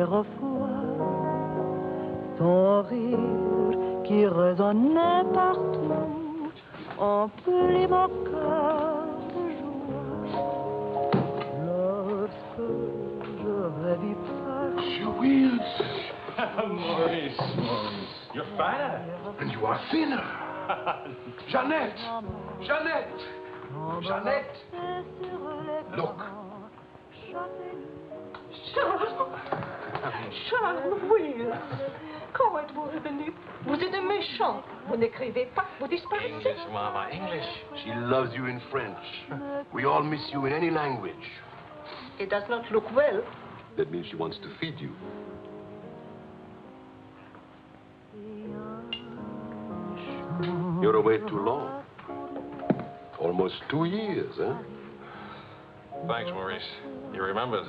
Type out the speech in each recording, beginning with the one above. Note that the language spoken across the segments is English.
fois, ton rire qui résonnait partout, emplit mon cœur de joie. Lorsque je revis pas. Julius! Maurice. You're fatter. And you are thinner. Jeannette! Jeannette! Jeannette! Look. Charles, oui. Comment êtes-vous revenu? Vous êtes un méchant. Vous n'écrivez pas, vous disparaissez. English, Mama, English. She loves you in French. We all miss you in any language. It does not look well. That means she wants to feed you. You're away too long. Almost 2 years, huh? Thanks, Maurice. You remembered.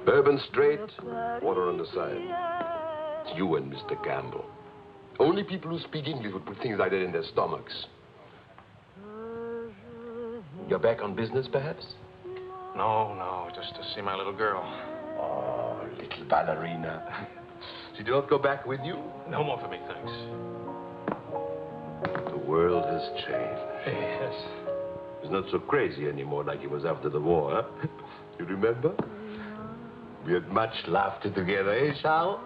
Bourbon straight, water on the side. It's you and Mr. Campbell. Only people who speak English would put things like that in their stomachs. You're back on business, perhaps? No, just to see my little girl. Oh, little ballerina. She did not go back with you? No more for me, thanks. The world has changed. Yes. It's not so crazy anymore like it was after the war, huh? You remember? We had much laughter together, eh, Charles?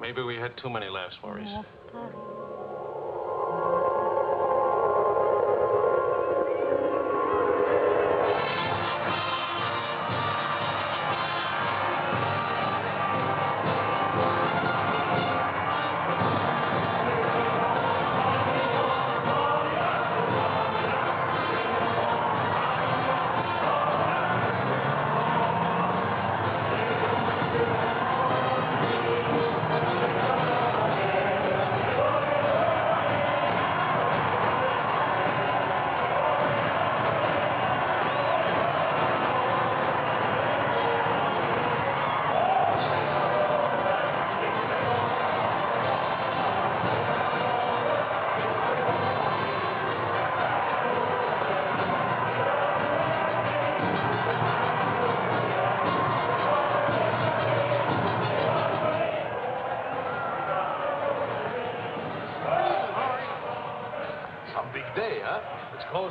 Maybe we had too many laughs, Maurice.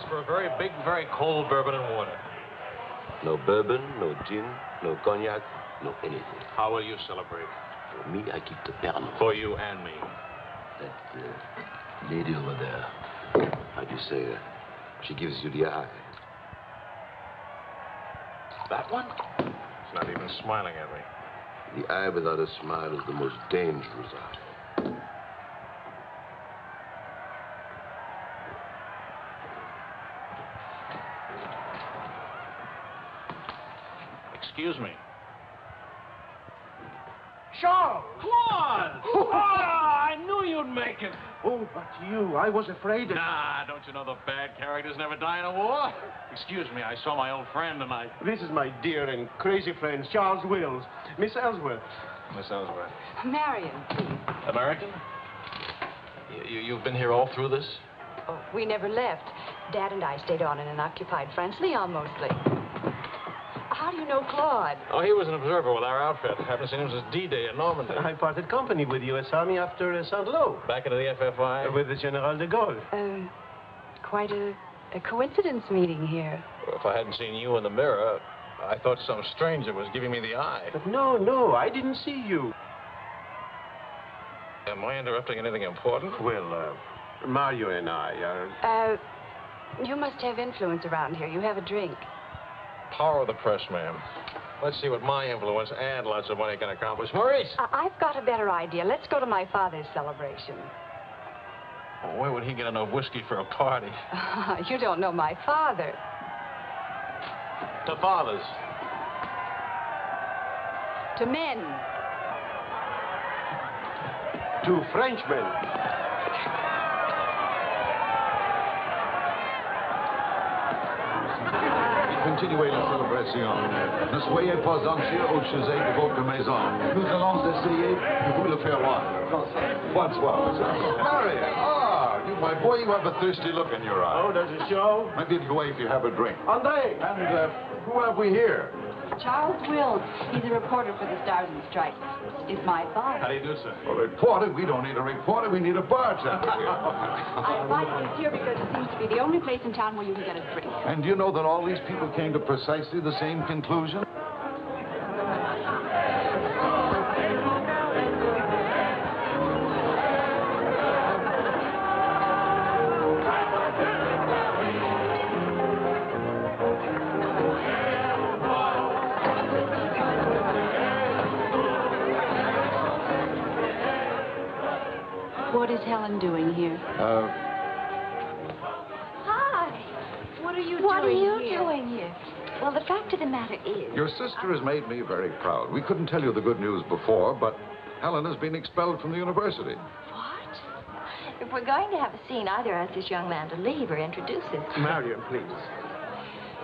For a very big, very cold bourbon and water. No bourbon, no gin, no cognac, no anything. How will you celebrate? For me, I keep the Pernod. For you and me. That lady over there, how'd you say, she gives you the eye. That one? She's not even smiling at me. The eye without a smile is the most dangerous eye. Excuse me. Charles! Claude! Oh, I knew you'd make it. Oh, but you, I was afraid of... Nah, don't you know the bad characters never die in a war? Excuse me, I saw my old friend and I... This is my dear and crazy friend, Charles Wills. Miss Ellsworth. Miss Ellsworth. Marion, please. American? You've been here all through this? Oh, we never left. Dad and I stayed on in an occupied French Leon mostly. How do you know Claude? Oh, he was an observer with our outfit. Haven't seen him since D-Day in Normandy. I parted company with U.S. Army after Saint-Lô. Back into the FFI? With the General de Gaulle. Quite a coincidence meeting here. Well, if I hadn't seen you in the mirror, I thought some stranger was giving me the eye. But no, I didn't see you. Am I interrupting anything important? Well, Mario and I are... You must have influence around here. You have a drink. Power of the press, ma'am. Let's see what my influence and lots of money can accomplish. Maurice! I've got a better idea. Let's go to my father's celebration. Well, where would he get enough whiskey for a party? You don't know my father. To fathers. To men. To Frenchmen. Continuez la célébration. Ne soyez pas anxieux au sujet de votre maison. Nous allons essayer de vous le faire voir. Bonsoir. Marion, you, my boy, you have a thirsty look in your eye. Oh, does it show? Maybe it'll go away if you have a drink. André! And who have we here? Charles Wills. He's a reporter for the Stars and Stripes. Is my boss. How do you do, sir? A reporter? We don't need a reporter. We need a bartender here. I invited you here because it seems to be the only place in town where you can get a drink. And do you know that all these people came to precisely the same conclusion? What is Helen doing here? Hi. What are you What are doing you here? doing here? Well, the fact of the matter is... Your sister has made me very proud. We couldn't tell you the good news before, but Helen has been expelled from the university. What? If we're going to have a scene, either ask this young man to leave or introduce him. Marion, please.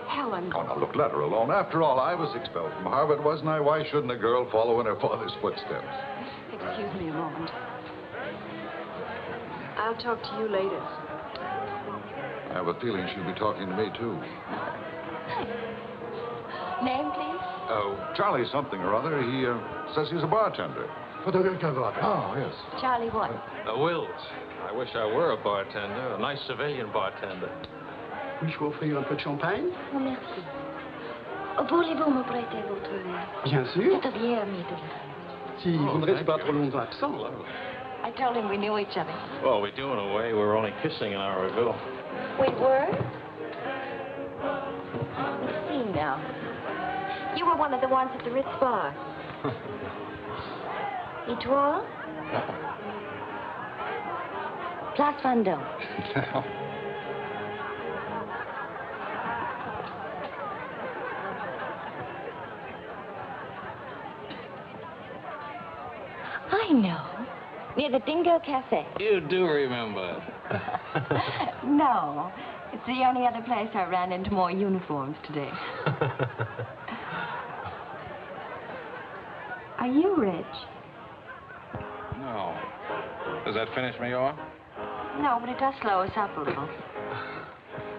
Helen. Oh, now, look, let her alone. After all, I was expelled from Harvard, wasn't I? Why shouldn't a girl follow in her father's footsteps? Excuse me a moment. I'll talk to you later. I have a feeling she'll be talking to me, too. Name, please? Oh, Charlie something or other. He says he's a bartender. Oh, yes. Charlie what? Wills. I wish I were a bartender, a nice civilian bartender. Puis-je vous offrir un peu de champagne? Oh, merci. Voulez-vous me prêter votre verre? Bien sûr. C'est bien ami de Si vous ne restez pas trop longtemps absent. I told him we knew each other. Well, we do in a way. We were only kissing an hour ago. We were? Let's see now. You were one of the ones at the Ritz bar. Étoile? Place Vendôme. I know. Near the Dingo Cafe. You do remember. No. It's the only other place I ran into more uniforms today. Are you rich? No. Does that finish me off? No, but it does slow us up a little.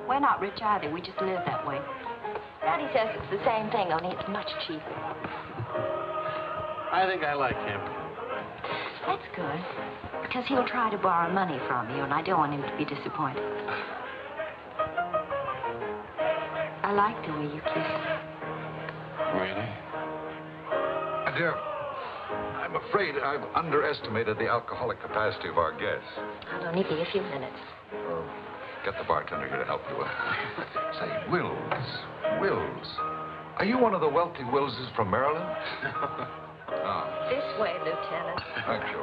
We're not rich either. We just live that way. Daddy says it's the same thing, only it's much cheaper. I think I like him. That's good. Because he'll try to borrow money from you, and I don't want him to be disappointed. I like the way you kiss. Really? Dear, I'm afraid I've underestimated the alcoholic capacity of our guests. I'll only be a few minutes. Get the bartender here to help you. Say, Wills. Are you one of the wealthy Willses from Maryland? This way, Lieutenant. Thank you.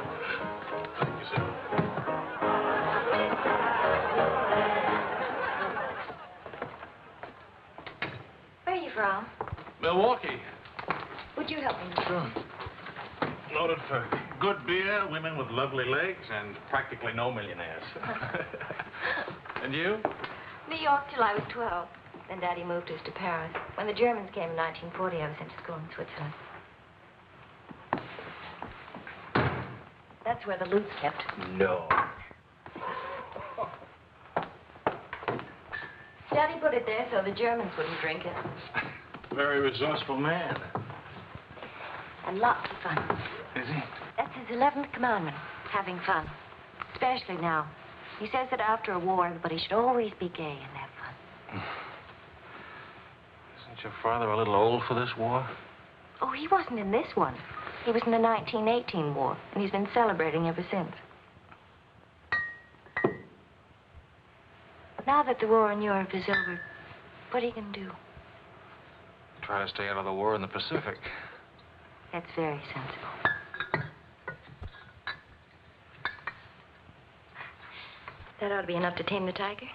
Thank you, sir. Where are you from? Milwaukee. Would you help me? Sure. Noted for good beer, women with lovely legs, and practically no millionaires. And you? New York till I was 12. Then Daddy moved us to Paris. When the Germans came in 1940, I was sent to school in Switzerland. That's where the loot's kept. No. Daddy put it there so the Germans wouldn't drink it. Very resourceful man. And lots of fun. Is he? That's his 11th commandment, having fun. Especially now. He says that after a war, everybody should always be gay and have fun. Isn't your father a little old for this war? Oh, he wasn't in this one. He was in the 1918 war, and he's been celebrating ever since. Now that the war in Europe is over, what are you going to do? Try to stay out of the war in the Pacific. That's very sensible. That ought to be enough to tame the tiger.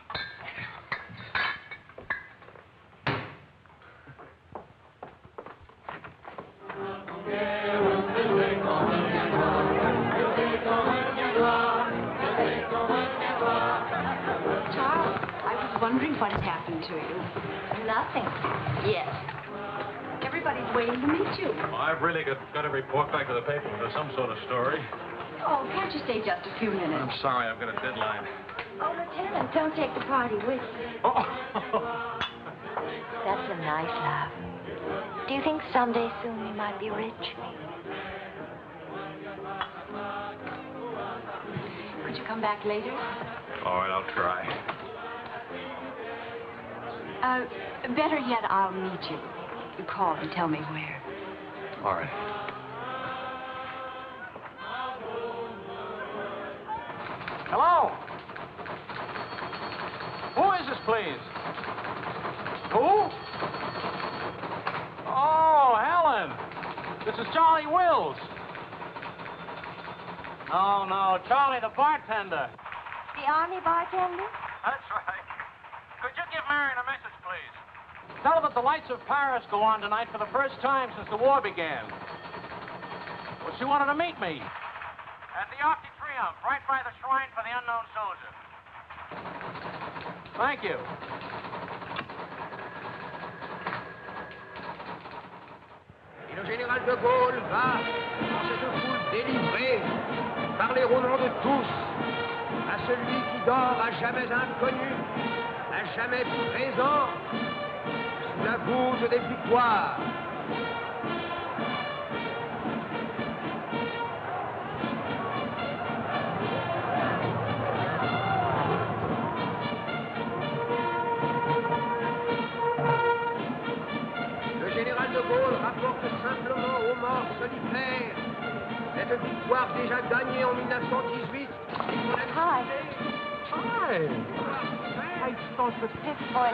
Charles, I was wondering what had happened to you. Nothing. Yes. Everybody's waiting to meet you. Well, I've really got to report back to the paper for some sort of story. Oh, can't you stay just a few minutes? I'm sorry, I've got a deadline. Oh, Lieutenant, don't take the party with you. Oh. That's a nice laugh. Do you think someday soon we might be rich? Could you come back later? All right, I'll try. Better yet, I'll meet you. You call and tell me where. All right. Hello? Who is this, please? Who? Oh, Helen. This is Charlie Wills. No, Charlie, the bartender. The Army bartender? That's right. Could you give Marion a message, please? Tell her that the lights of Paris go on tonight for the first time since the war began. Well, she wanted to meet me. At the Arc de Triomphe, right by the shrine for the unknown soldier. Thank you. Et le général de Gaulle va, dans cette foule délivrée, parler au nom de tous, à celui qui dort à jamais inconnu, à jamais présent, sous la voûte des victoires. Le général de Gaulle rapporte simplement aux morts solitaires cette victoire déjà gagnée en 1918. Hi. Hi. I spoke with Pip for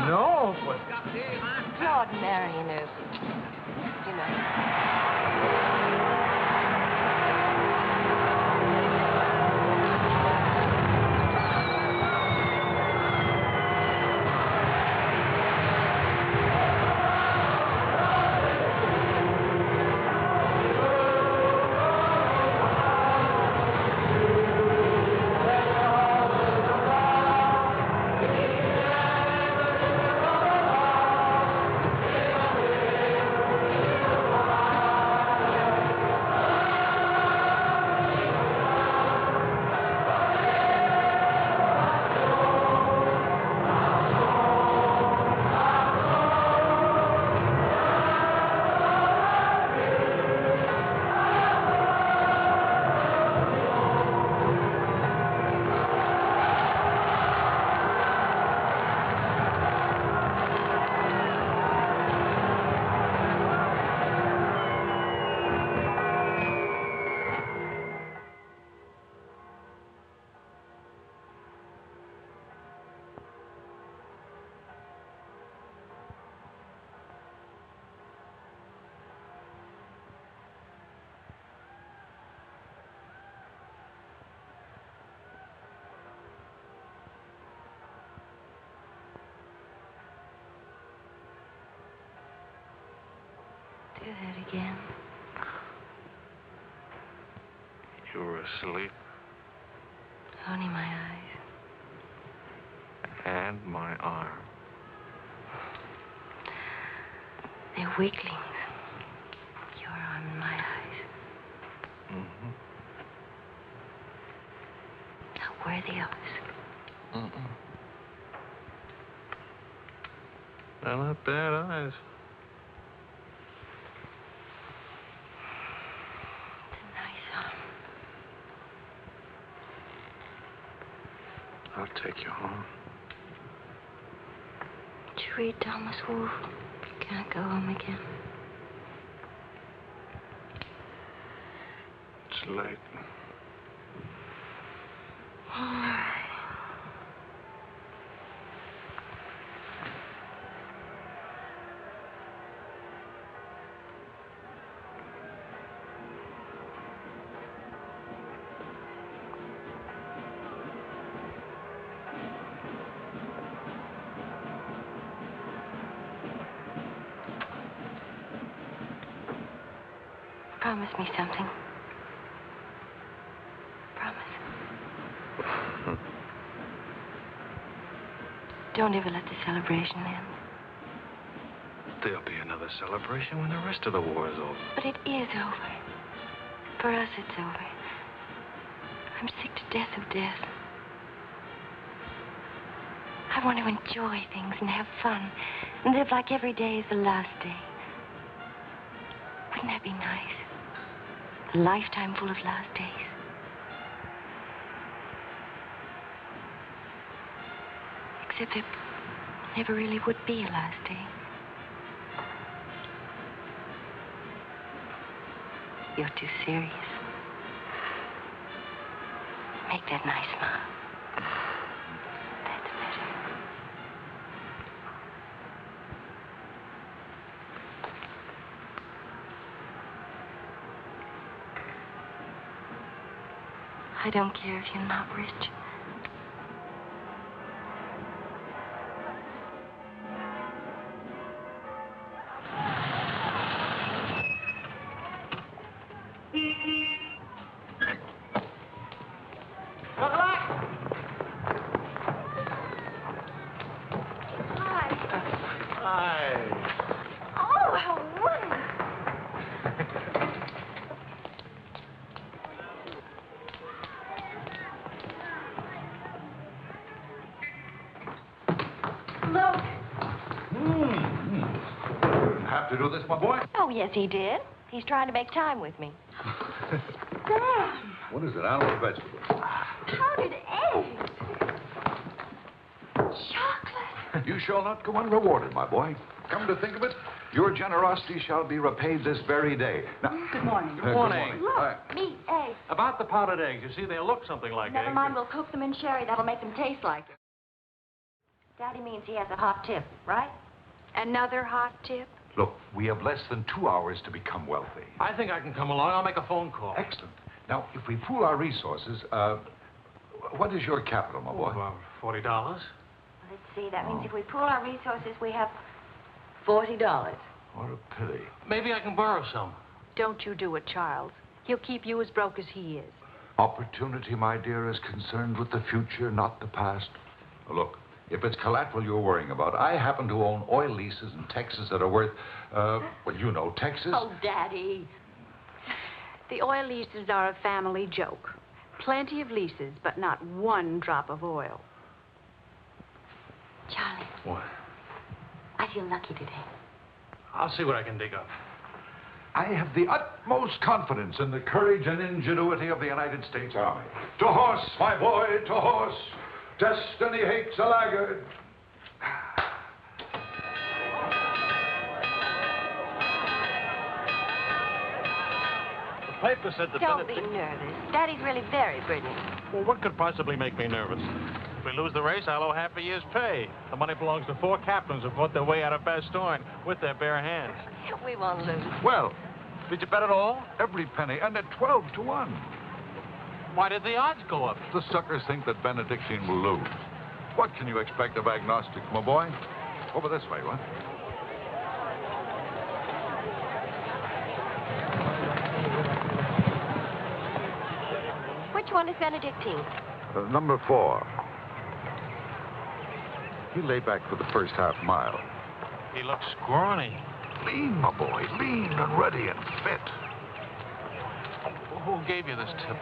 No, but... Claude Marion, you know. Do that again. You were asleep. Only my eyes. And my arm. They're weaklings. Your arm and my eyes. Mm-hmm. Not worthy of us. Mm-mm. They're not bad eyes. I'll take you home. Did you read Thomas Wolfe? You can't go home again. It's late. All right. Promise me something. Promise. Don't ever let the celebration end. There'll be another celebration when the rest of the war is over. But it is over. For us, it's over. I'm sick to death of death. I want to enjoy things and have fun and live like every day is the last day. Wouldn't that be nice? A lifetime full of last days. Except there never really would be a last day. You're too serious. Make that nice smile. That's better. I don't care if you're not rich. To do this, my boy? Oh, yes, he did. He's trying to make time with me. Sam! What is it? Animal or vegetable? Powdered eggs! Chocolate! You shall not go unrewarded, my boy. Come to think of it, your generosity shall be repaid this very day. Now, Good morning. Good morning. Look, meat, eggs. About the powdered eggs, you see, they look something like Never eggs. mind, we'll cook them in sherry. That'll make them taste like it. Daddy means he has a hot tip, right? Another hot tip? look, we have less than 2 hours to become wealthy. I think I can come along. I'll make a phone call. Excellent. Now, if we pool our resources, what is your capital, my boy? About $40. Let's see. That means if we pool our resources, we have $40. What a pity. Maybe I can borrow some. Don't you do it, Charles. He'll keep you as broke as he is. Opportunity, my dear, is concerned with the future, not the past. Look, if it's collateral you're worrying about, I happen to own oil leases in Texas that are worth, well, you know, Texas. Oh, Daddy. The oil leases are a family joke. Plenty of leases, but not one drop of oil. Charlie. What? I feel lucky today. I'll see what I can dig up. I have the utmost confidence in the courage and ingenuity of the United States Army. To horse, my boy, to horse. Destiny hates a laggard. The paper said the Don't be nervous. Daddy's really very brilliant. Well, what could possibly make me nervous? If we lose the race, I'll owe half a year's pay. The money belongs to 4 captains who fought their way out of Bastogne with their bare hands. We won't lose. Well, Did you bet it all? every penny, and at 12 to 1. Why did the odds go up? The suckers think that Benedictine will lose. What can you expect of agnostics, my boy? Over this way, what? Which one is Benedictine? Number 4. He lay back for the first half mile. He looks scrawny. Lean, my boy, lean and ready and fit. Who gave you this tip?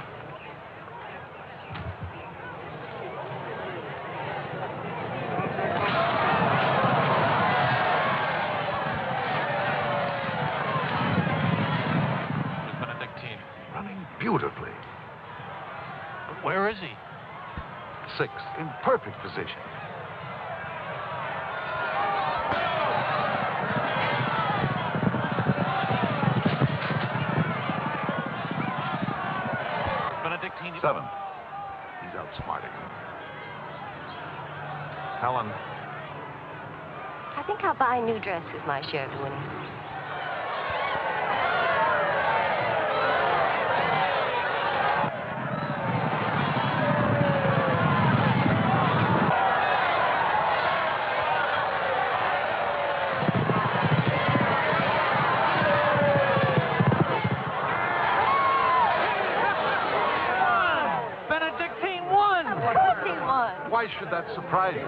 Miss Benedictine. Running beautifully. But where is he? 6, in perfect position. Benedictine. 7. He's outsmarting him. Helen. I think I'll buy a new dress with my share of the winnings. Why should that surprise you?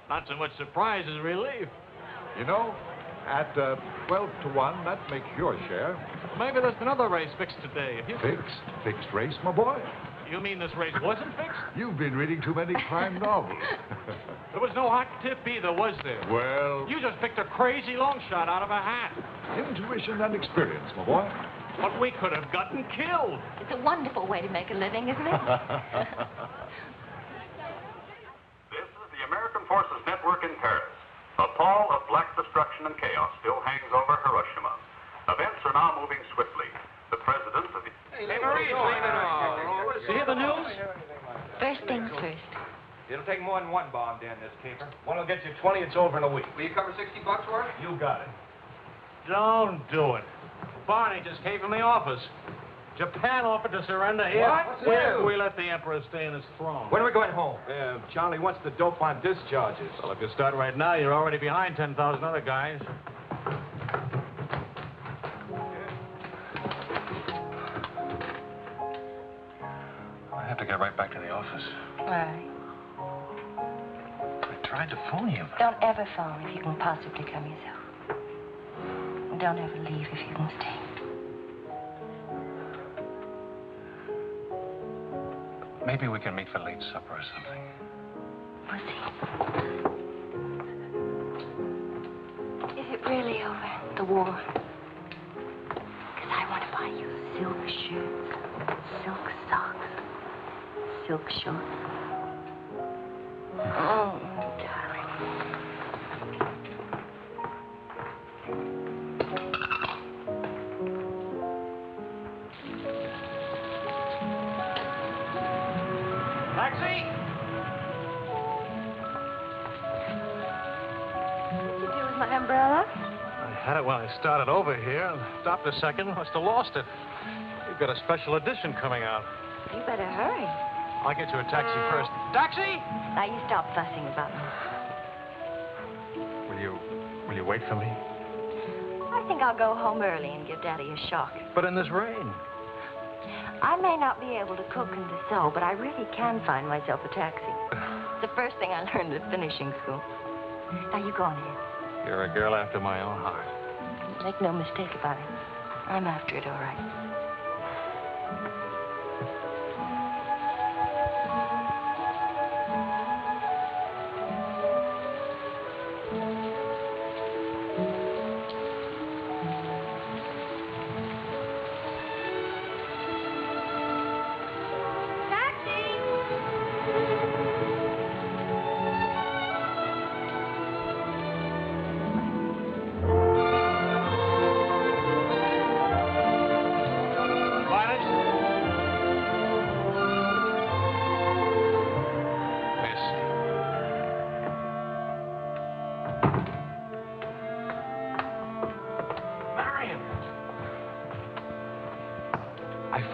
Not so much surprise as relief. You know, at 12 to 1, that makes your share. Maybe there's another race fixed today. If you Fixed race, my boy. You mean this race wasn't fixed? You've been reading too many crime novels. There was no hot tip either, was there? Well, You just picked a crazy long shot out of a hat. intuition and experience, my boy. But we could have gotten killed. It's a wonderful way to make a living, isn't it? This is the American Forces Network in Paris. A pall of black destruction and chaos still hangs over Hiroshima. Events are now moving swiftly. The president of the... Hey, Marie, You hear the news? First things first. It'll take more than one bomb down this caper. One will get you 20, it's over in a week. Will you cover $60 for it? You got it. Don't do it. Barney just came from the office. Japan offered to surrender here. What? If we let the emperor stay in his throne. When are we going home? Charlie wants the dope on discharges. Well, if you start right now, you're already behind 10,000 other guys. I have to get right back to the office. Why? I tried to phone you. Don't ever phone if you can possibly come yourself. And don't ever leave if you can stay. Maybe we can meet for late supper or something. We'll see. Is it really over, the war? Because I want to buy you silk shirts, silk socks, silk shorts. Oh, darling. Taxi! What'd you do with my umbrella? I had it when I started over here and stopped a second. Must have lost it. You've got a special edition coming out. You better hurry. I'll get you a taxi first. Taxi! Now you stop fussing about me. Will you wait for me? I think I'll go home early and give Daddy a shock. But in this rain. I may not be able to cook and to sew, but I really can find myself a taxi. It's the first thing I learned at finishing school. Now you go on ahead. You're a girl after my own heart. Make no mistake about it. I'm after it all right.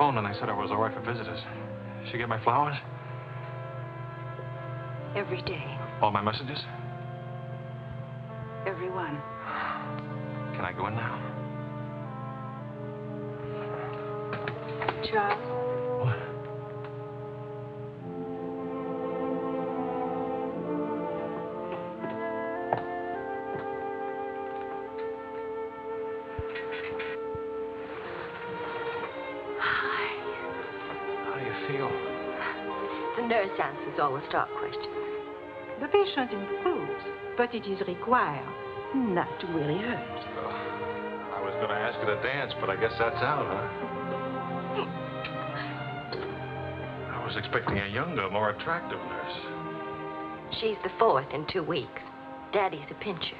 And I said I was all right for visitors. She get my flowers? Every day. All my messages? Every one. Can I go in now? Charles? What? The nurse answers all the stock questions. The patient improves, but it is required not to really hurt. I was going to ask her to dance, but I guess that's out, huh? I was expecting a younger, more attractive nurse. She's the fourth in 2 weeks. Daddy's a pincher.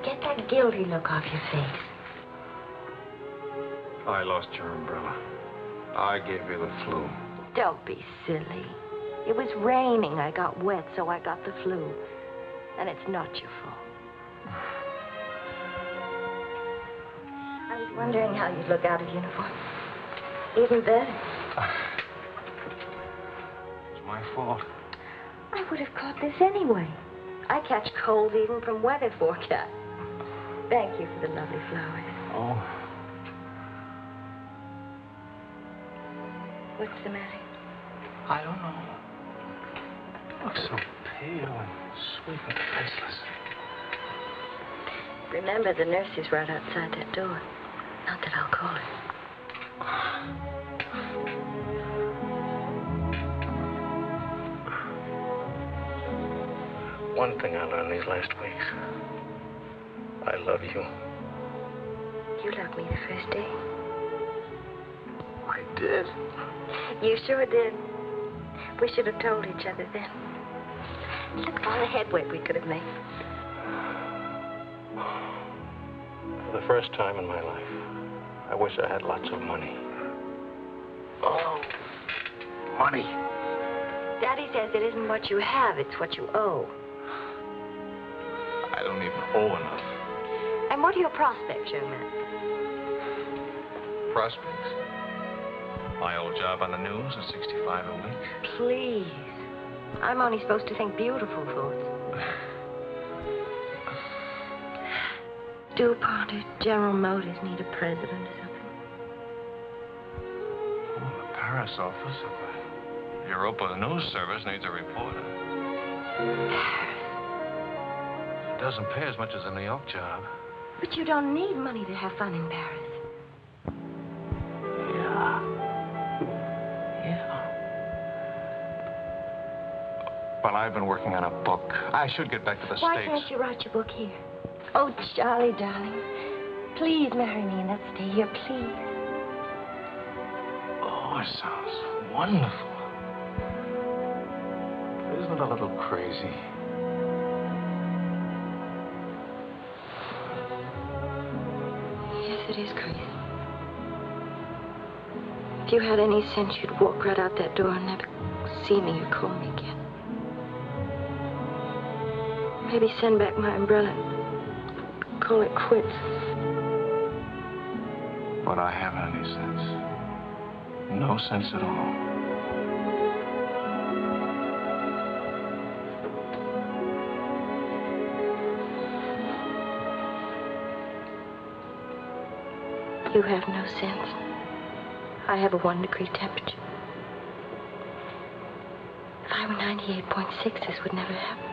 Get that guilty look off your face. I lost your umbrella. I gave you the flu. Don't be silly. It was raining. I got wet, so I got the flu. And it's not your fault. I was wondering how you'd look out of uniform. Even better. It's my fault. I would have caught this anyway. I catch colds even from weather forecast. Thank you for the lovely flowers. Oh. What's the matter? I don't know. look so pale and sweet and faceless. Remember, the nurse is right outside that door. Not that I'll call her. One thing I learned these last weeks. I love you. You loved me the first day. I did. You sure did. We should have told each other then. Look at all the headway we could have made. For the first time in my life, I wish I had lots of money. Oh, money. Daddy says it isn't what you have, it's what you owe. I don't even owe enough. And what are your prospects, young man? Prospects? My old job on the news at $65 a week. Please. I'm only supposed to think beautiful thoughts. DuPont or General Motors need a president or something. Oh, the Paris office of the Europa News Service needs a reporter. It doesn't pay as much as a New York job. But you don't need money to have fun in Paris. Well, I've been working on a book. I should get back to the Why States. can't you write your book here? Oh, Charlie, darling. Please marry me and let's stay here, please. Oh, it sounds wonderful. Isn't it a little crazy? Yes, it is crazy. If you had any sense, you'd walk right out that door and never see me or call me again. Maybe send back my umbrella and call it quits. But I haven't any sense. No sense at all. You have no sense. I have a 1-degree temperature. If I were 98.6, this would never happen.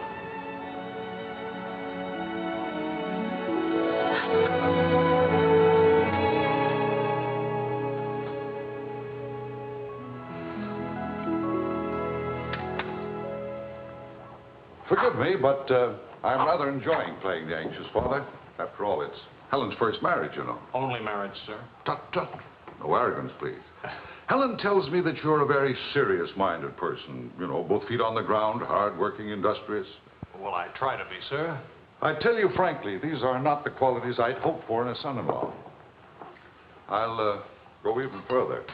Forgive me, but I'm rather enjoying playing the anxious father. After all, it's Helen's first marriage, you know. Only marriage, sir. Tut, tut. No arrogance, please. Helen tells me that you're a very serious-minded person. You know, both feet on the ground, hard-working, industrious. Well, I try to be, sir. I tell you frankly, these are not the qualities I'd hoped for in a son-in-law. I'll go even further.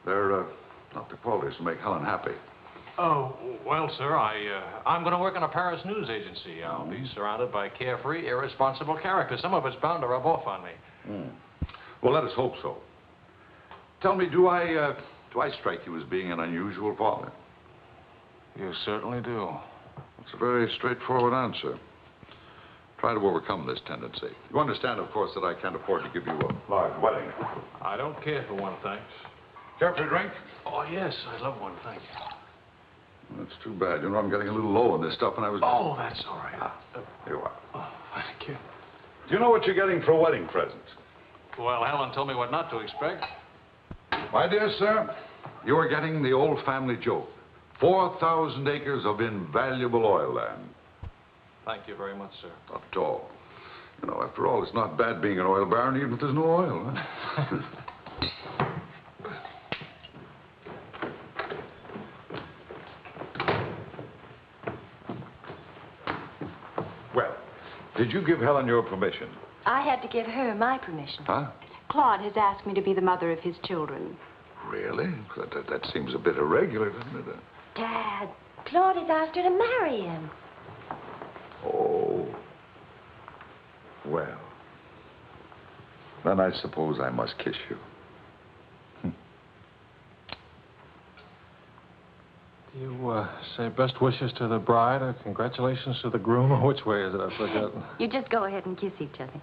They're not the qualities to make Helen happy. Oh, well, sir, I'm going to work in a Paris news agency. I'll be surrounded by carefree, irresponsible characters. Some of it's bound to rub off on me. Well, let us hope so. Tell me, do I strike you as being an unusual father? You certainly do. It's a very straightforward answer. Try to overcome this tendency. You understand, of course, that I can't afford to give you a large wedding. I don't care for one, thanks. Care for a drink? Oh, yes, I'd love one, thank you. That's too bad. You know, I'm getting a little low on this stuff, and I was... Oh, that's all right. Here you are. Oh, thank you. Do you know what you're getting for a wedding present? Well, Helen told me what not to expect. My dear sir, you are getting the old family joke. 4,000 acres of invaluable oil land. Thank you very much, sir. Not at all. You know, after all, it's not bad being an oil baron, even if there's no oil, huh? Well, did you give Helen your permission? I had to give her my permission. Huh? Claude has asked me to be the mother of his children. Really? That seems a bit irregular, doesn't it? Dad, Claude has asked her to marry him. Oh. Well. Then I suppose I must kiss you. Do you say best wishes to the bride or congratulations to the groom? Or which way is it? I've forgotten. You just go ahead and kiss each other.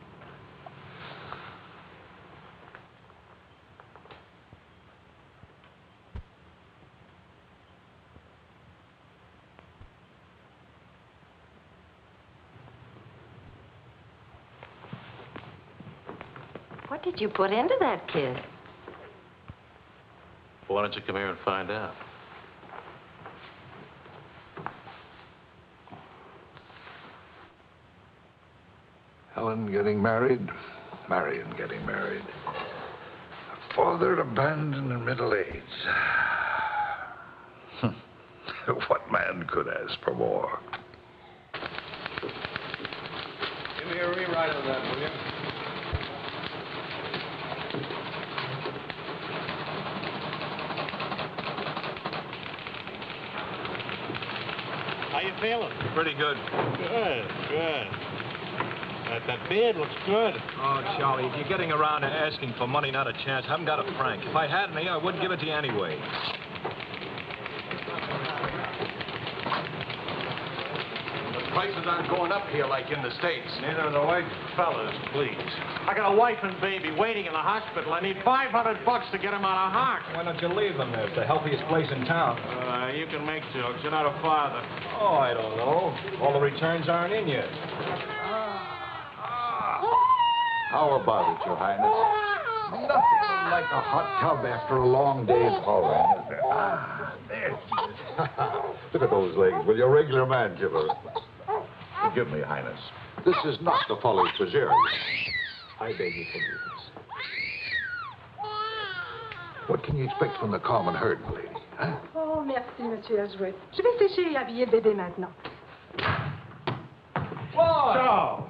What did you put into that kid? Why don't you come here and find out? Helen getting married, Marion getting married. A father abandoned in middle age. What man could ask for more? Give me a rewrite of that, will you? How you feeling? Pretty good. Good, good. That beard looks good. Oh, Charlie, if you're getting around to asking for money, not a chance. I haven't got a franc. If I had any, I wouldn't give it to you anyway. The prices aren't going up here like in the States. Neither are the white fellas, please. I got a wife and baby waiting in the hospital. I need $500 to get them out of hock. Why don't you leave them there? It's the healthiest place in town. You can make jokes. You're not a father. Oh, I don't know. All the returns aren't in yet. How about it, Your Highness? Nothing like a hot tub after a long day's hauling, is there? Ah, there she is. Look at those legs. Will you, regular man, give her? Forgive me, Highness. This is not the Folly Fitzgerald. I beg your forgiveness. What can you expect from the common herd, lady? Huh? Oh, merci, Monsieur Alouette. Je vais sécher et habiller le bébé maintenant. Whoa!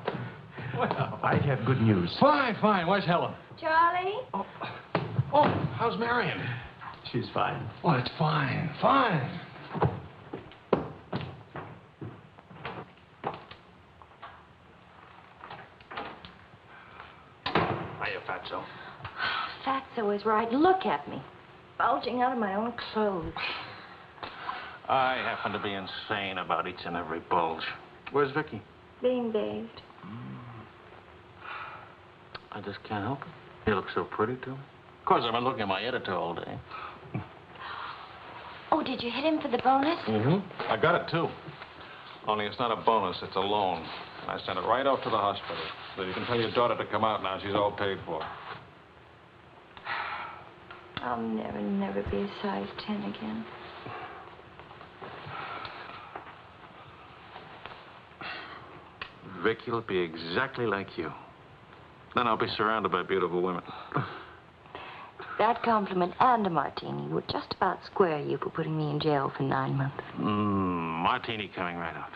Well, I have good news. Fine, fine. Where's Helen? Charlie? Oh, how's Marion? She's fine. Oh, it's fine, fine. Hiya, Fatso. Fatso is right. Look at me. Bulging out of my own clothes. I happen to be insane about each and every bulge. Where's Vicky? Being bathed. I just can't help it. You look so pretty, too. Of course, I've been looking at my editor all day. Oh, did you hit him for the bonus? Mm-hmm. I got it, too. Only it's not a bonus, it's a loan. And I sent it right off to the hospital. So you can tell your daughter to come out now. She's all paid for. I'll never be a size 10 again. Vicky will be exactly like you. Then I'll be surrounded by beautiful women. That compliment and a martini would just about square you for putting me in jail for 9 months. Martini coming right up.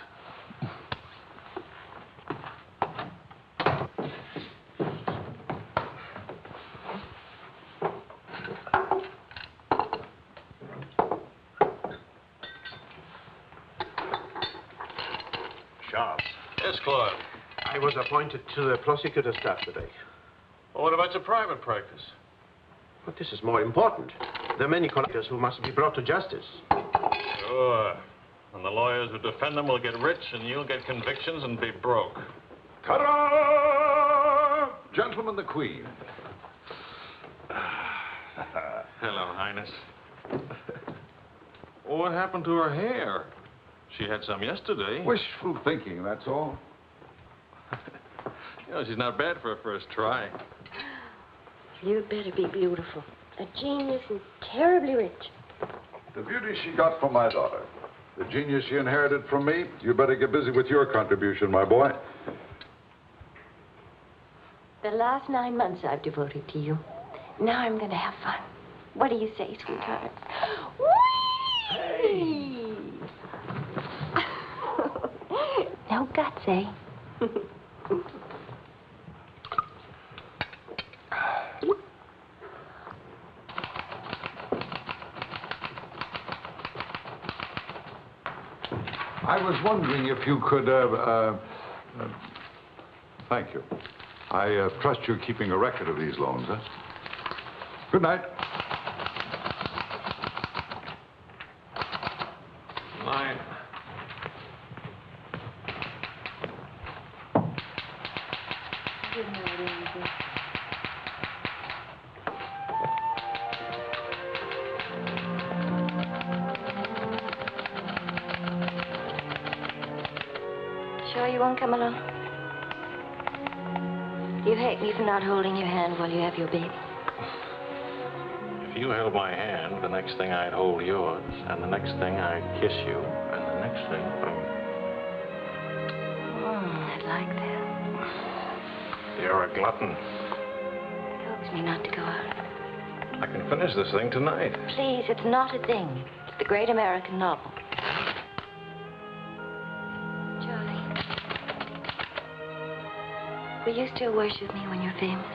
Charles. Yes, Claude. I was appointed to the prosecutor's staff today. Well, what about your private practice? But this is more important. There are many collectors who must be brought to justice. Sure. And the lawyers who defend them will get rich, and you'll get convictions and be broke. Ta-da! Gentlemen, the Queen. Hello, Highness. What happened to her hair? She had some yesterday. Wishful thinking, that's all. You know, she's not bad for a first try. You'd better be beautiful. A genius and terribly rich. The beauty she got from my daughter. The genius she inherited from me. You better get busy with your contribution, my boy. The last 9 months I've devoted to you. Now I'm going to have fun. What do you say, sweetheart? Whee! No guts, eh? I was wondering if you could, thank you. I trust you're keeping a record of these loans, huh? Good night. Night. Good night, Eva. Sure you won't come along? You hate me for not holding your hand while you have your baby. If you held my hand, the next thing I'd hold yours, and the next thing I'd kiss you, and the next thing... I'd like that. You're a glutton. It helps me not to go out. I can finish this thing tonight. Please, it's not a thing. It's the great American novel. Charlie, will you still worship me when you're famous?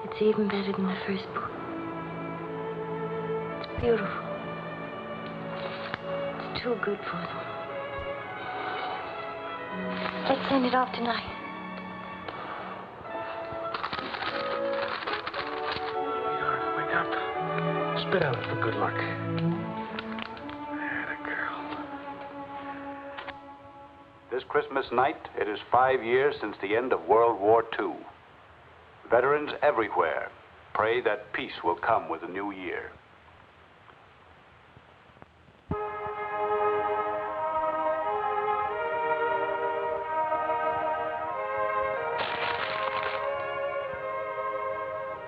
It's even better than the first book. It's beautiful. It's too good for them. Let's send it off tonight. Sweetheart, wake up. Spit out it for good luck. There, the girl. This Christmas night, it is 5 years since the end of World War II. Veterans everywhere pray that peace will come with the new year.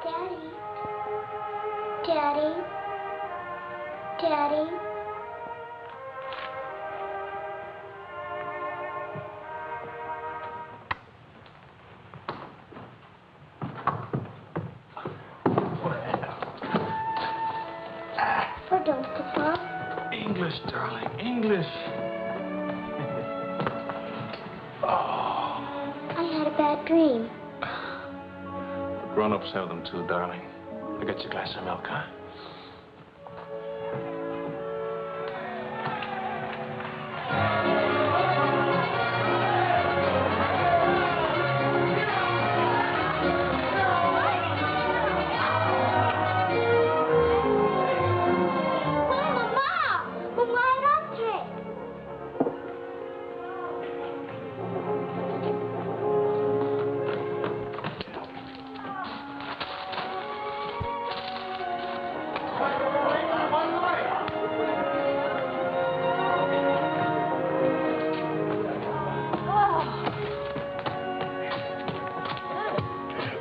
Daddy. Daddy. Daddy. English, darling, English. I had a bad dream. The grown-ups have them too, darling. I'll get you a glass of milk, huh?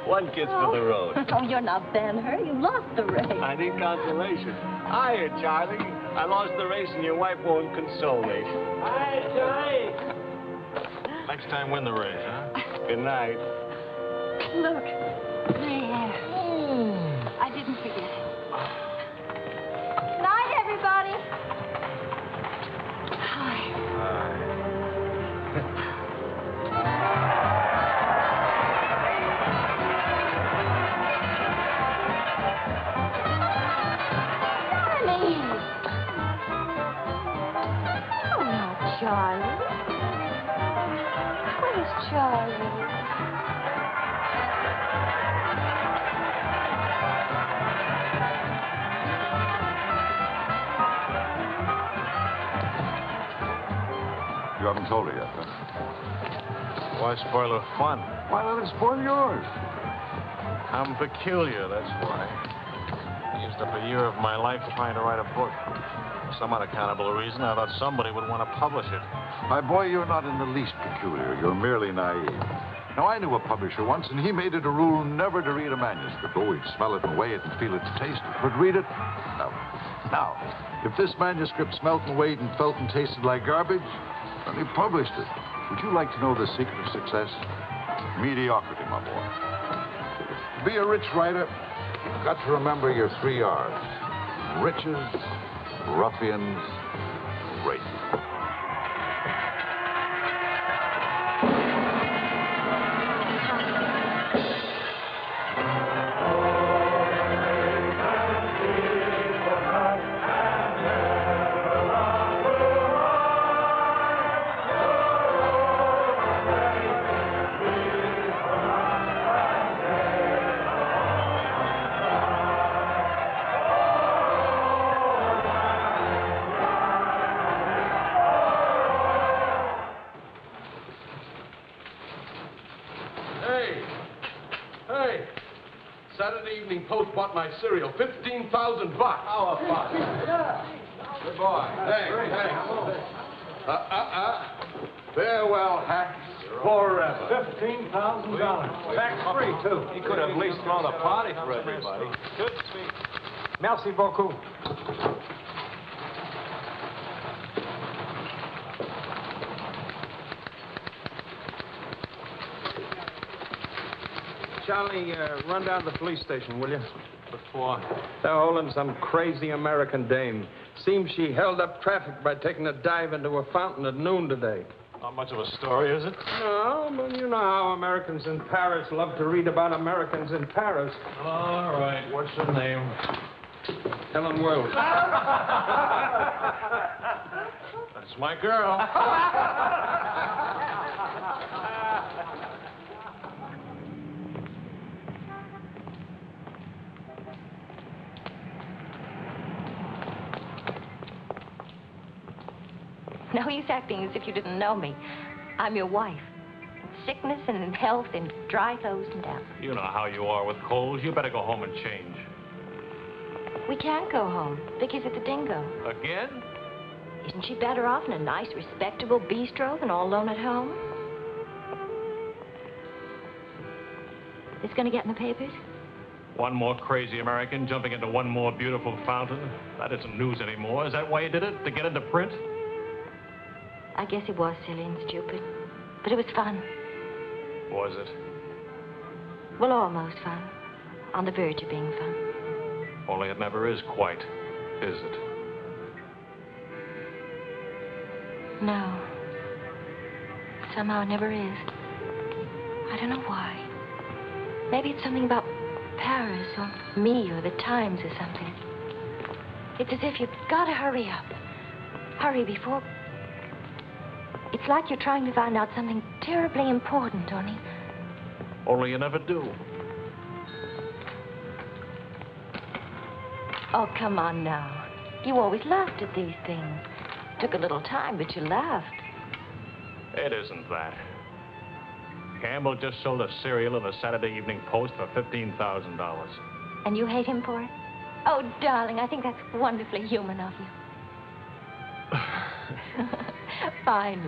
One kiss for the road. Oh, you're not Ben-Hur. You lost the race. I need consolation. Hiya, Charlie. I lost the race and your wife won't console me. Hi, Charlie. Next time, win the race, huh? Good night. Look, there. I didn't forget it. Night, everybody. Hi. Charlie? Where's Charlie? You haven't told her yet, huh? Why spoil her fun? Why let it spoil yours? I'm peculiar, that's why. I used up a year of my life trying to write a book. For some unaccountable reason, I thought somebody would want to publish it. My boy, you're not in the least peculiar. You're merely naive. Now, I knew a publisher once, and he made it a rule never to read a manuscript. Oh, he'd smell it and weigh it and feel it and taste it. But read it? No. Now, if this manuscript smelt and weighed and felt and tasted like garbage, then he published it. Would you like to know the secret of success? Mediocrity, my boy. To be a rich writer, you've got to remember your 3 R's. Riches, ruffians, rape. Post bought my cereal, $15,000. How about it? Good boy. Hey. Farewell, hacks. Forever. $15,000. Tax-free, too. He could have at least thrown a party for everybody. Good speech. Merci beaucoup. Charlie, run down to the police station, will you? What for? They're holding some crazy American dame. Seems she held up traffic by taking a dive into a fountain at noon today. Not much of a story, is it? No, but you know how Americans in Paris love to read about Americans in Paris. All right. What's her name? Helen Wells. That's my girl. No use acting as if you didn't know me. I'm your wife. In sickness and in health, in dry clothes and damp. You know how you are with colds. You better go home and change. We can't go home. Vicky's at the Dingo. Again? Isn't she better off in a nice, respectable bistro than all alone at home? It's going to get in the papers? One more crazy American jumping into one more beautiful fountain. That isn't news anymore. Is that why you did it? To get into print? I guess it was silly and stupid, but it was fun. Was it? Well, almost fun. On the verge of being fun. Only it never is quite, is it? No. Somehow it never is. I don't know why. Maybe it's something about Paris or me or the Times or something. It's as if you've got to hurry up. Hurry before... It's like you're trying to find out something terribly important, Tony. Only you never do. Oh, come on now. You always laughed at these things. Took a little time, but you laughed. It isn't that. Campbell just sold a cereal in the Saturday Evening Post for $15,000. And you hate him for it? Oh, darling, I think that's wonderfully human of you. Finally.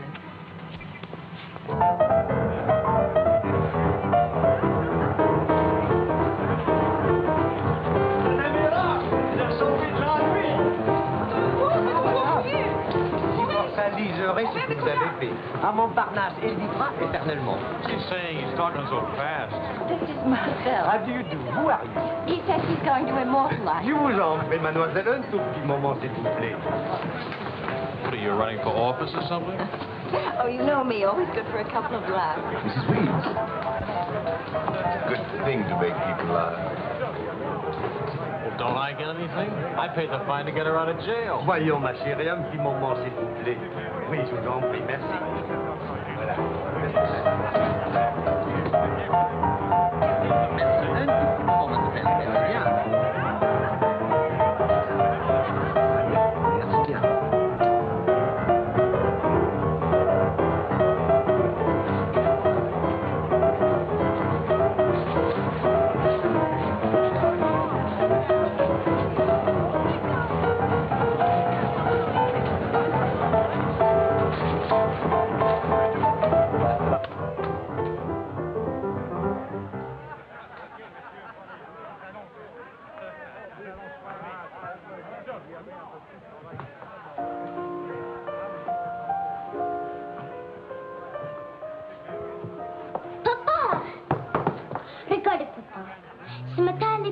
Immortaliserai ce que vous avez fait. À Montparnasse, elle vivra éternellement. She's saying he's talking so fast. This is Marcel. How do you do? Who are you? He says he's going to immortalize. Je vous en prie, mademoiselle, un tout petit moment, s'il vous plaît. What are you, running for office or something? Oh, you know me, always good for a couple of laughs. Mrs. Reed. It's a good thing to make people laugh. Well, don't I get anything? I paid the fine to get her out of jail. Voyons, ma chérie, un petit moment, s'il vous plaît. Oui, je vous en prie, merci. Voilà. Un petit moment, mademoiselle. Bien. Merci bien.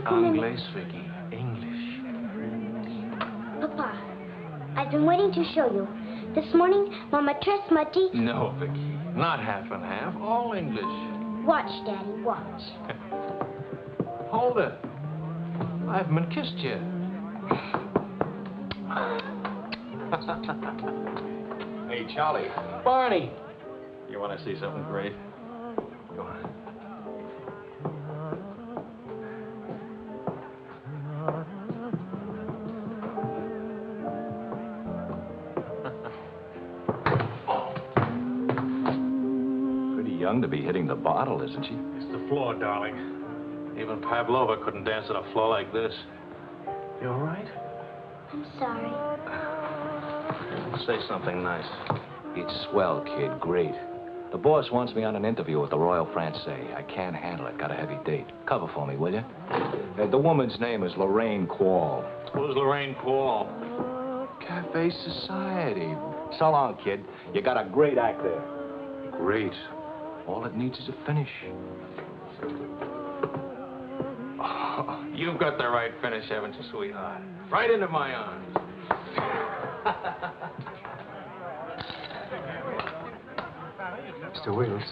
Anglais, Vicky. English. Papa, I've been waiting to show you. This morning, Mama dressed Muddy. No, Vicky. Not half and half. All English. Watch, Daddy, watch. Hold it. I haven't been kissed yet. Hey, Charlie. Barney. You want to see something great? Go on. Pretty young to be hitting the bottle, isn't she? It's the floor, darling. Even Pavlova couldn't dance on a floor like this. You all right? I'm sorry. Say something nice. It's swell, kid. Great. The boss wants me on an interview with the Royal Francais. I can't handle it. Got a heavy date. Cover for me, will you? The woman's name is Lorraine Quall. Who's Lorraine Quall? Cafe Society. So long, kid. You got a great act there. Great. All it needs is a finish. Oh, you've got the right finish, haven't you, sweetheart? Right into my arms. Mr. Wills.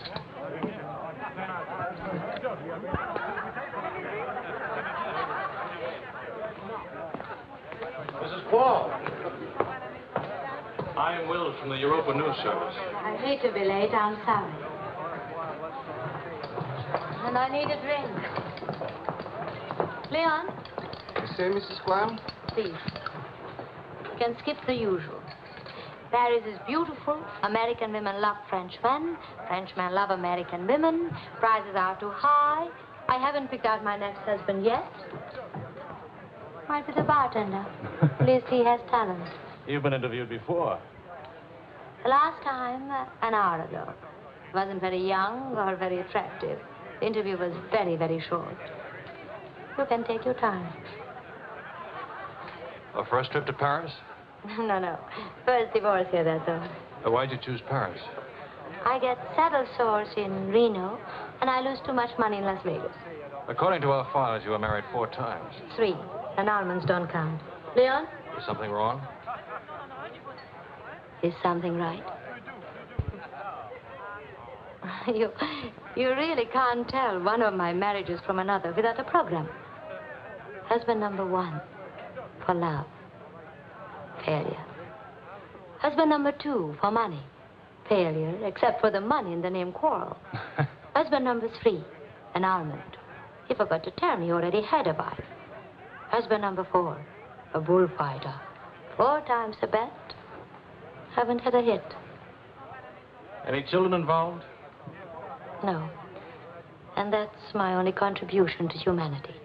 Mrs. Quall. I'm Wills from the Europa News Service. I hate to be late. I'm sorry. And I need a drink. Leon? You say, Mrs. Quall? Please. You can skip the usual. Paris is beautiful. American women love Frenchmen. Frenchmen love American women. Prices are too high. I haven't picked out my next husband yet. Might be the bartender. At least he has talent. You've been interviewed before. The last time, an hour ago. Wasn't very young or very attractive. The interview was very, very short. You can take your time. A first trip to Paris? No. First divorce here, that's all. Why'd you choose Paris? I get saddle sores in Reno, and I lose too much money in Las Vegas. According to our files, you were married 4 times. 3. Annulments don't count. Leon? Is something wrong? Is something right? You really can't tell one of my marriages from another without a program. Husband number 1, for love. Failure. Husband number 2, for money. Failure, except for the money in the name Quarrel. Husband number 3, annulment. He forgot to tell me he already had a wife. Husband number 4, a bullfighter. 4 times the bet. Haven't had a hit. Any children involved? No. And that's my only contribution to humanity.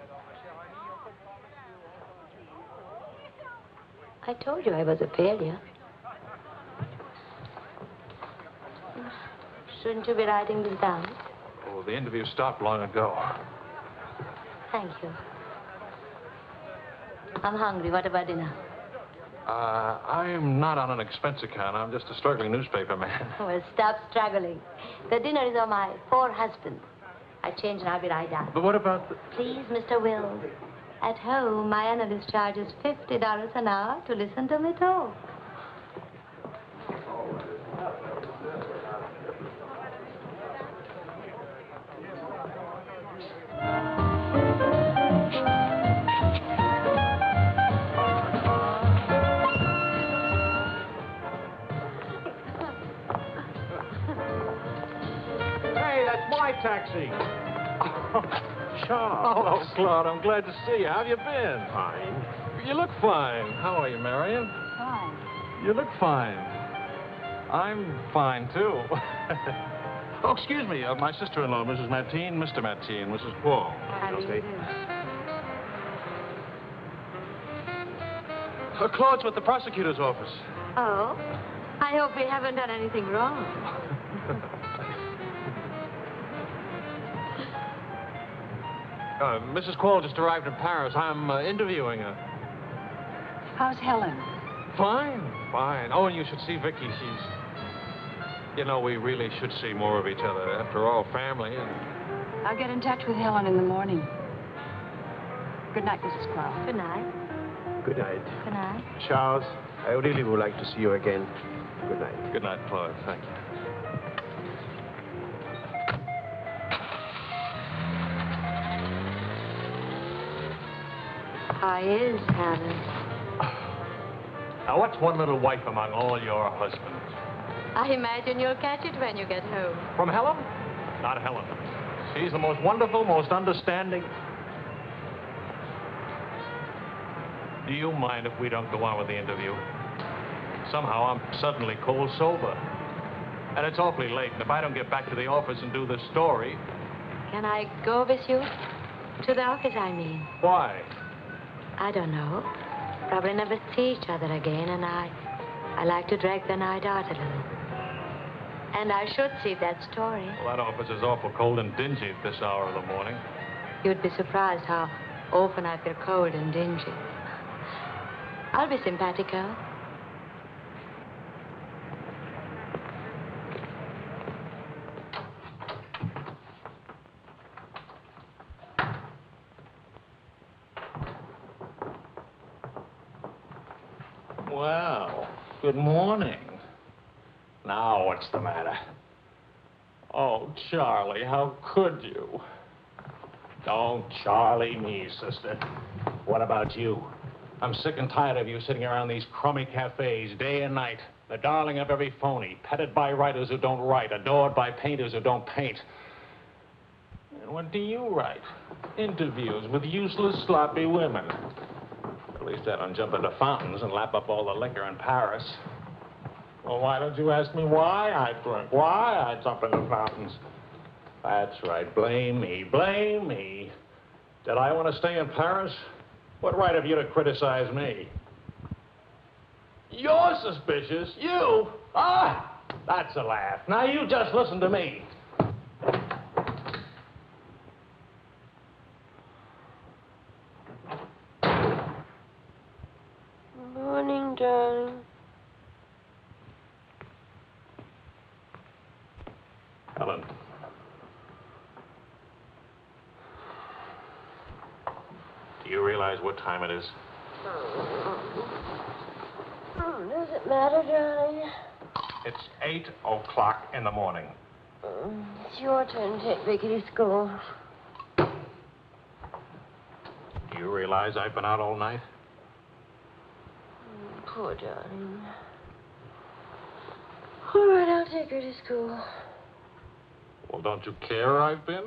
I told you I was a failure. Shouldn't you be writing this down? Oh, the interview stopped long ago. Thank you. I'm hungry. What about dinner? I'm not on an expense account. I'm just a struggling newspaper man. Well, stop struggling. The dinner is on my 4 husbands. I change and I'll be right down. But what about the... Please, Mr. Wills. At home, my analyst charges $50 an hour to listen to me talk. Hey, that's my taxi. Charles. Hello, Claude. I'm glad to see you. How have you been? Fine. You look fine. How are you, Marion? Fine. You look fine. I'm fine, too. Oh, excuse me. My sister-in-law, Mrs. Mateen, Mr. Mateen, Mrs. Paul. Claude's with the prosecutor's office. Oh? I hope we haven't done anything wrong. Mrs. Quall just arrived in Paris. I'm interviewing her. How's Helen? Fine. Oh, and you should see Vicky. She's... You know, we really should see more of each other. After all, family and... I'll get in touch with Helen in the morning. Good night, Mrs. Crowe. Good night. Good night. Good night. Charles, I really would like to see you again. Good night. Good night, Claude. Thank you. How is Helen? Now, what's one little wife among all your husbands? I imagine you'll catch it when you get home. From Helen? Not Helen. She's the most wonderful, most understanding. Do you mind if we don't go on with the interview? Somehow I'm suddenly cold sober. And it's awfully late, and if I don't get back to the office and do the story... Can I go with you? To the office, I mean. Why? I don't know. Probably never see each other again, and I like to drag the night out a little. And I should see that story. Well, that office is awful cold and dingy at this hour of the morning. You'd be surprised how often I feel cold and dingy. I'll be simpatico. Well, good morning. Now, what's the matter? Oh, Charlie, how could you? Don't Charlie me, sister. What about you? I'm sick and tired of you sitting around these crummy cafes day and night, the darling of every phony, petted by writers who don't write, adored by painters who don't paint. And what do you write? Interviews with useless, sloppy women. At least I don't jump into fountains and lap up all the liquor in Paris. Well, why don't you ask me why I drink, why I jump into fountains? That's right, blame me, blame me. Did I want to stay in Paris? What right have you to criticize me? You're suspicious, you? Ah, that's a laugh. Now you just listen to me. Morning, darling. Helen. Do you realize what time it is? Does it matter, darling? It's 8 o'clock in the morning. It's your turn to take Vicky to school. Do you realize I've been out all night? Poor darling. All right, I'll take her to school. Well, don't you care where I've been?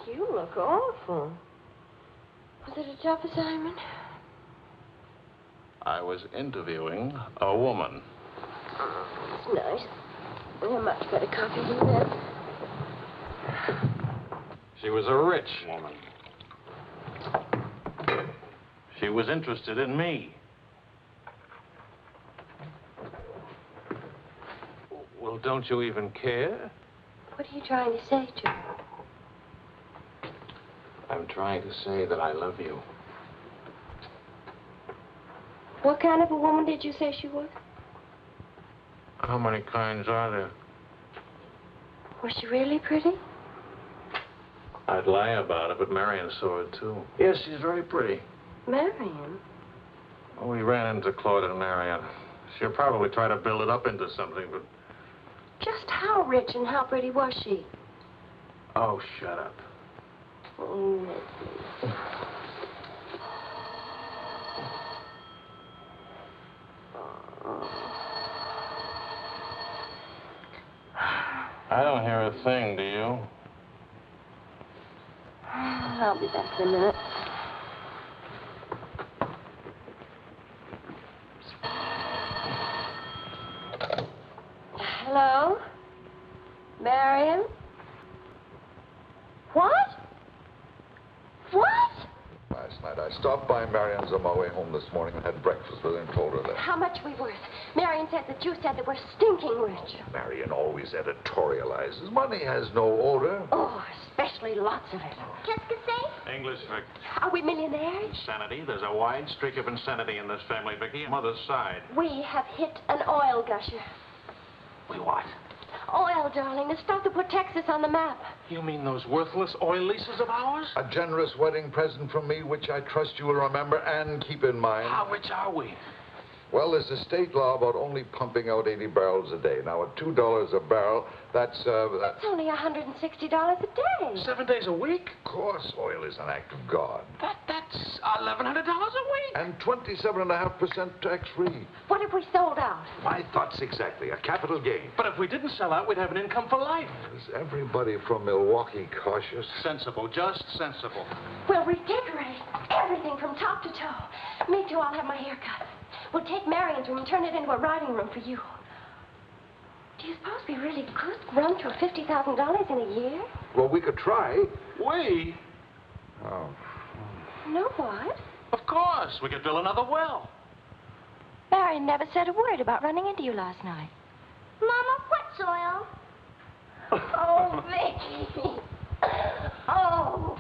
You look awful. Was it a tough assignment? I was interviewing a woman. It's nice. A much better copy than that. She was a rich woman. She was interested in me. Well, don't you even care? What are you trying to say to her? I'm trying to say that I love you. What kind of a woman did you say she was? How many kinds are there? Was she really pretty? I'd lie about it, but Marion saw it, too. Yes, she's very pretty. Marion? Well, we ran into Claude and Marion. She'll probably try to build it up into something, but... Just how rich and how pretty was she? Oh, shut up. Oh, let's see. I don't hear a thing, do you? I'll be back in a minute. Hello? Marion? What? What? Last night, I stopped by Marion's on my way home this morning and had breakfast with her and told her that. How much we worth? Marion said that you said that we're stinking rich. Marion always editorializes. Money has no odor. Oh, especially lots of it. Qu'est-ce que c'est? English, Vic. Are we millionaires? Insanity. There's a wide streak of insanity in this family, Vicky. Mother's side. We have hit an oil gusher. We what? Oil, darling. The stuff that put Texas on the map. You mean those worthless oil leases of ours? A generous wedding present from me, which I trust you will remember and keep in mind. How rich are we? Well, there's a state law about only pumping out 80 barrels a day. Now, at $2 a barrel, that's... It's only $160 a day. 7 days a week? Of course, oil is an act of God. That's $1,100 a week. And 27.5% tax-free. What if we sold out? My thoughts exactly. A capital gain. But if we didn't sell out, we'd have an income for life. Is everybody from Milwaukee cautious? Sensible, just sensible. We'll redecorate everything from top to toe. Me too, I'll have my hair cut. We'll take Marion's room and turn it into a riding room for you. Do you suppose we really could run through $50,000 in a year? Well, we could try. We? Oh. No, what? Of course. We could drill another well. Marion never said a word about running into you last night. Mama, what's oil? Oh, Vicky. Oh.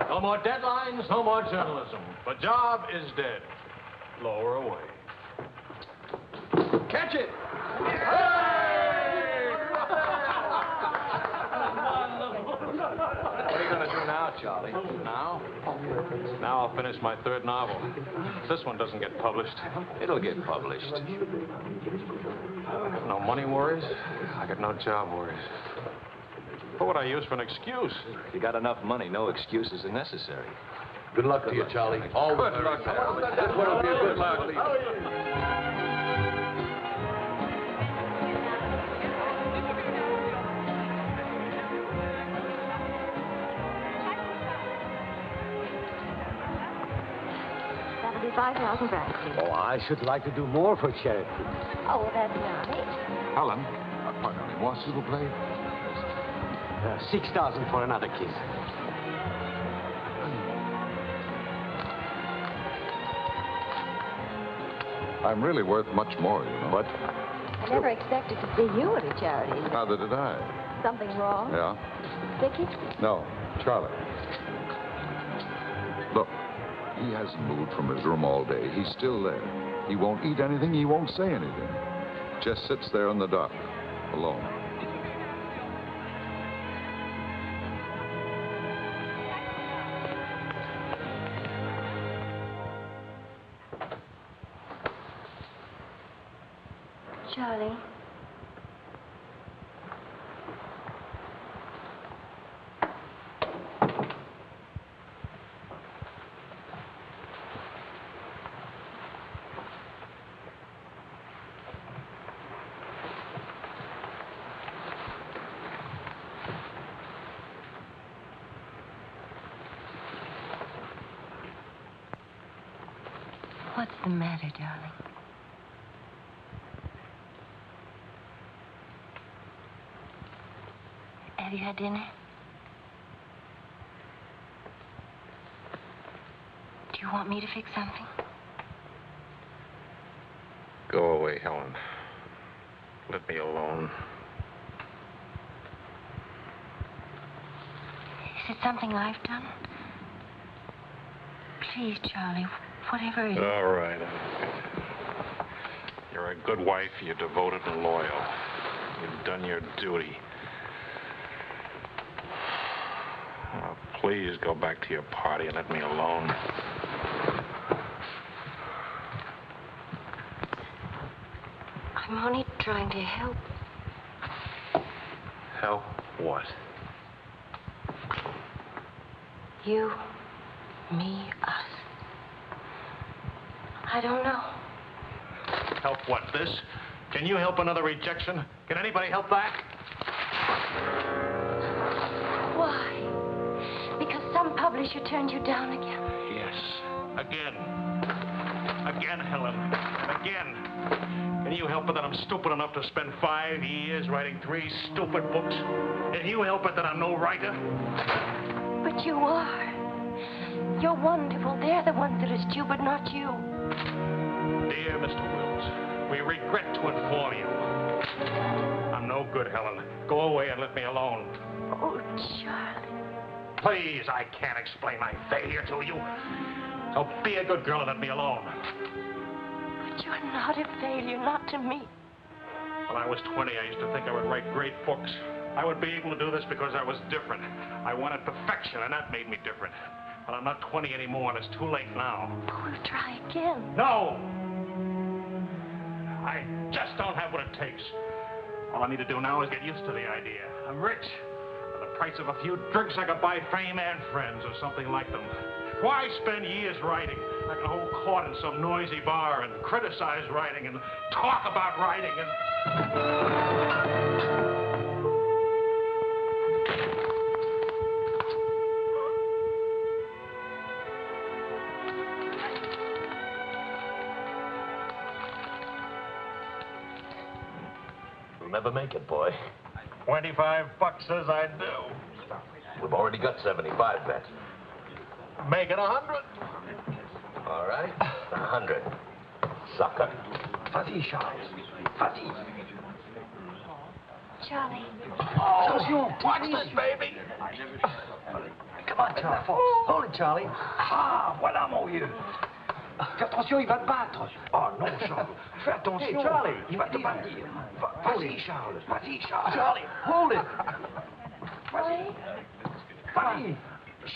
No more deadlines, no more journalism. The job is dead. Lower away. Catch it! What are you going to do now, Charlie? Now? Now I'll finish my third novel. If this one doesn't get published. It'll get published. I got no money worries. I got no job worries. What would I use for an excuse? If you got enough money, no excuses are necessary. Good luck to you, Charlie. All Good luck. This one will be a good luck. That'll be 5,000 francs. Oh, I should like to do more for charity. Oh, that's nice. Helen, pardonnez-moi, s'il vous plaît. 6,000 for another kiss. I'm really worth much more, you know. What? I never expected to see you at a charity. Neither did I. Something wrong? Yeah? Vicky? No, Charlie. Look, he hasn't moved from his room all day. He's still there. He won't eat anything. He won't say anything. Just sits there in the dock, alone. Charlie. What's the matter, darling? Have you had dinner? Do you want me to fix something? Go away, Helen. Let me alone. Is it something I've done? Please, Charlie, whatever it is. All right. You're a good wife. You're devoted and loyal. You've done your duty. Oh, please go back to your party and let me alone. I'm only trying to help. Help what? You, me, us. I don't know. Help what, this? Can you help another rejection? Can anybody help that? Why? Because some publisher turned you down again. Yes, again. Again, Helen. And again. Can you help it that I'm stupid enough to spend 5 years writing 3 stupid books? Can you help it that I'm no writer? But you are. You're wonderful. They're the ones that are stupid, not you. Dear Mr. Wills, we regret to inform you. I'm no good, Helen. Go away and let me alone. Oh, Charlie. Please, I can't explain my failure to you. So be a good girl and let me alone. But you're not a failure, not to me. When I was 20, I used to think I would write great books. I would be able to do this because I was different. I wanted perfection, and that made me different. But I'm not 20 anymore, and it's too late now. We'll try again. No! I just don't have what it takes. All I need to do now is get used to the idea. I'm rich. For the price of a few drinks, I could buy fame and friends or something like them. Why spend years writing? I can hold court in some noisy bar and criticize writing and talk about writing and... You'll never make it, boy. $25 says I do. We've already got 75 bets. Make it 100. All right, 100. Sucker. Vas-y, Charles. Vas-y. Charlie. Attention. Watch this, baby. Come on, Charles. Hold it, Charlie. Ah, voilà, mon vieux. Fais attention, il va te battre. Oh non, Charles. Fais attention. Hey, Charlie, il va te battre. Vas-y, Charles. Vas-y, Charles. Charlie, hold it. Vas-y. Vas-y.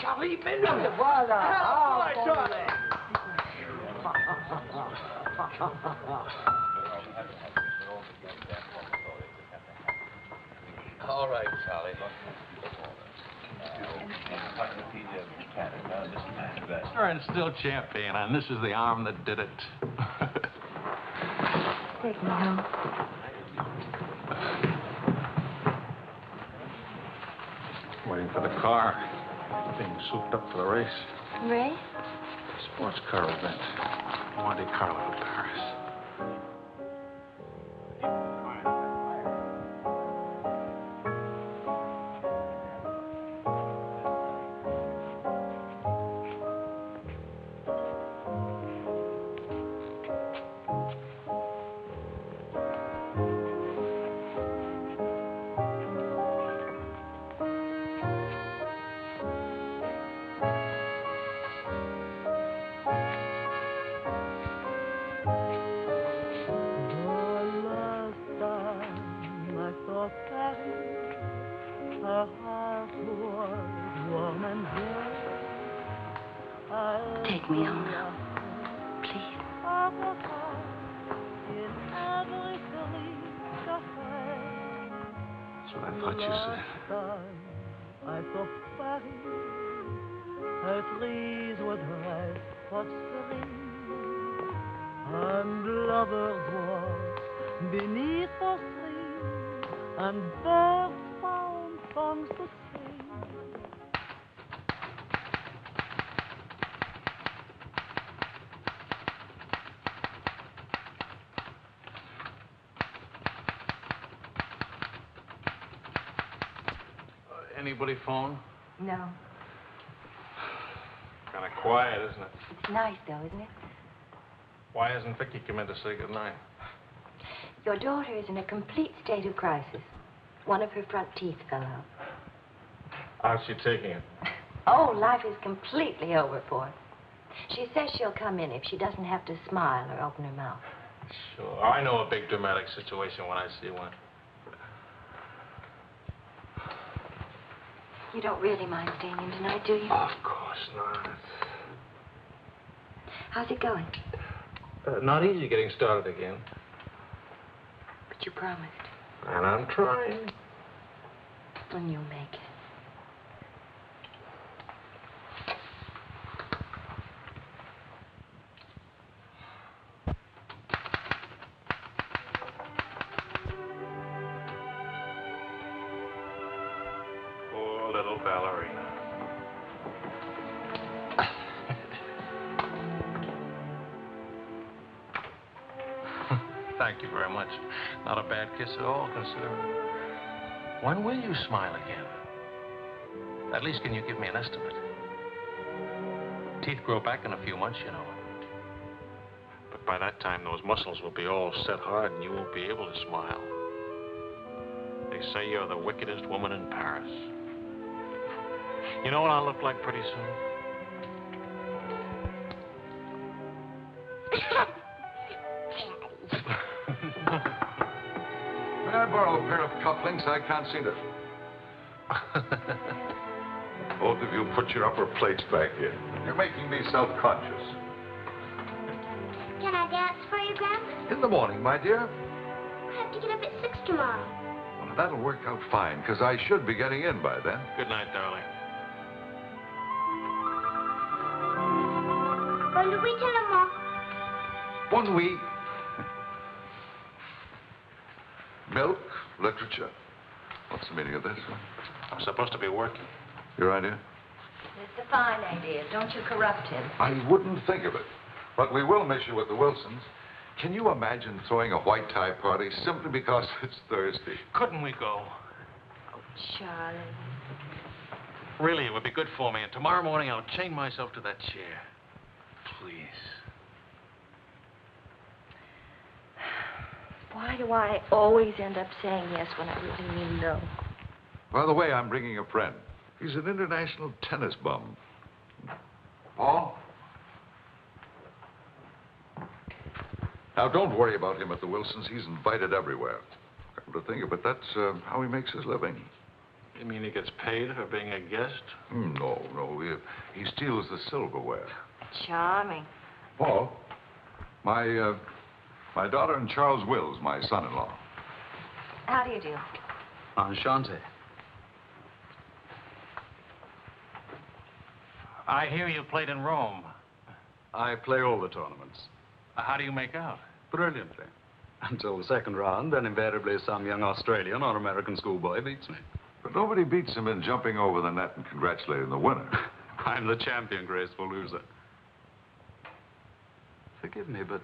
Charlie, mets-le. Voilà. Ah, Charlie. All right, Charlie. And still champion, and this is the arm that did it. Take me home. Waiting for the car. Being souped up for the race. Ray? Sports car event. Monte Carlo, Paris. Take me home now, please. That's what I thought you said. And lovers walk beneath the sea, and birds found songs to sing. Anybody phone? No. Kind of quiet, isn't it? Nice, though, isn't it? Why hasn't Vicky come in to say goodnight? Your daughter is in a complete state of crisis. One of her front teeth fell out. How's she taking it? Oh, life is completely over for her. She says she'll come in if she doesn't have to smile or open her mouth. Sure. I know a big dramatic situation when I see one. You don't really mind staying in tonight, do you? Of course not. How's it going? Not easy getting started again. But you promised. And I'm trying. And you'll make it. Poor little ballerina. Thank you very much. Not a bad kiss at all, considering. When will you smile again? At least can you give me an estimate? Teeth grow back in a few months, you know. But by that time, those muscles will be all set hard and you won't be able to smile. They say you're the wickedest woman in Paris. You know what I'll look like pretty soon? May I borrow a pair of cufflinks? I can't see them. Both of you put your upper plates back here. You're making me self-conscious. Can I dance for you, Grandpa? In the morning, my dear. I have to get up at 6 tomorrow. Well, that'll work out fine, because I should be getting in by then. Good night, darling. Bonne nuit, maman. Bon nuit. Milk, literature. What's the meaning of this? I'm supposed to be working. Your idea? It's a fine idea. Don't you corrupt him. I wouldn't think of it. But we will miss you with the Wilsons. Can you imagine throwing a white tie party simply because it's Thursday? Couldn't we go? Oh, Charlie. Really, it would be good for me. And tomorrow morning, I'll chain myself to that chair. Please. Why do I always end up saying yes when I really mean no? By the way, I'm bringing a friend. He's an international tennis bum. Paul? Now, don't worry about him at the Wilsons. He's invited everywhere. Come to think of it, that's how he makes his living. You mean he gets paid for being a guest? No. He steals the silverware. Charming. Paul, my daughter and Charles Wills, my son-in-law. How do you do? Enchanté. I hear you played in Rome. I play all the tournaments. How do you make out? Brilliantly. Until the second round, then invariably some young Australian or American schoolboy beats me. But nobody beats him in jumping over the net and congratulating the winner. I'm the champion, graceful loser. Forgive me, but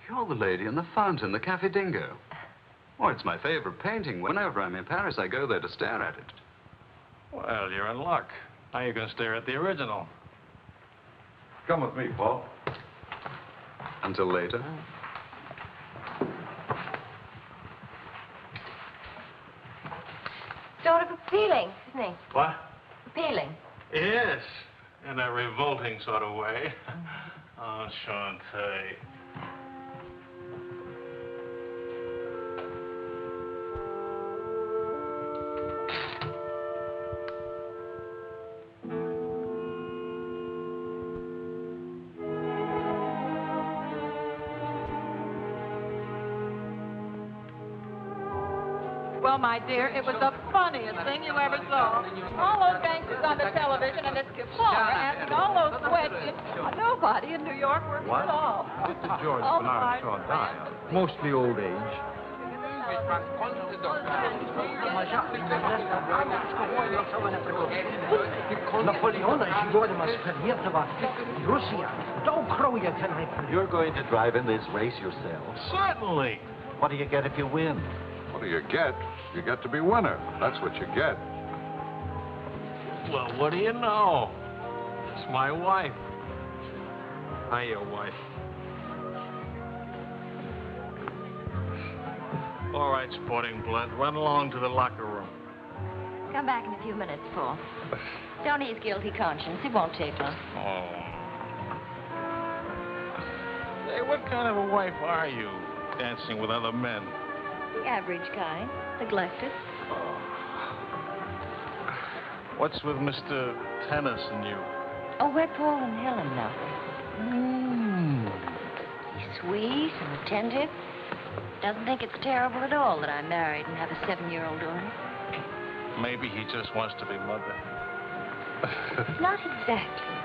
you're the lady in the fountain, the Café Dingo. Oh, it's my favorite painting. Whenever I'm in Paris, I go there to stare at it. Well, you're in luck. Now you can stare at the original. Come with me, Paul. Until later. Sort of appealing, isn't he? What? Appealing. Yes, in a revolting sort of way. Enchanté. Well, my dear, it was the funniest thing you ever saw. All those gangsters on the television and this Kasznar asking all those questions. Nobody in New York works at all. Mr. George Oh, Bernard Shaw died. Mostly old age. You're going to drive in this race yourself? Certainly. What do you get if you win? What do you get? You get to be winner. That's what you get. Well, what do you know? It's my wife. Hiya, wife. All right, sporting blood. Run along to the locker room. Come back in a few minutes, Paul. Don't ease guilty conscience. It won't take long. Oh. Say, what kind of a wife are you, dancing with other men? The average kind. Neglected. Oh. What's with Mr. Tennis and you? Oh, we're Paul and Helen now. He's sweet and attentive. Doesn't think it's terrible at all that I'm married and have a 7-year-old daughter. Maybe he just wants to be mother. Not exactly.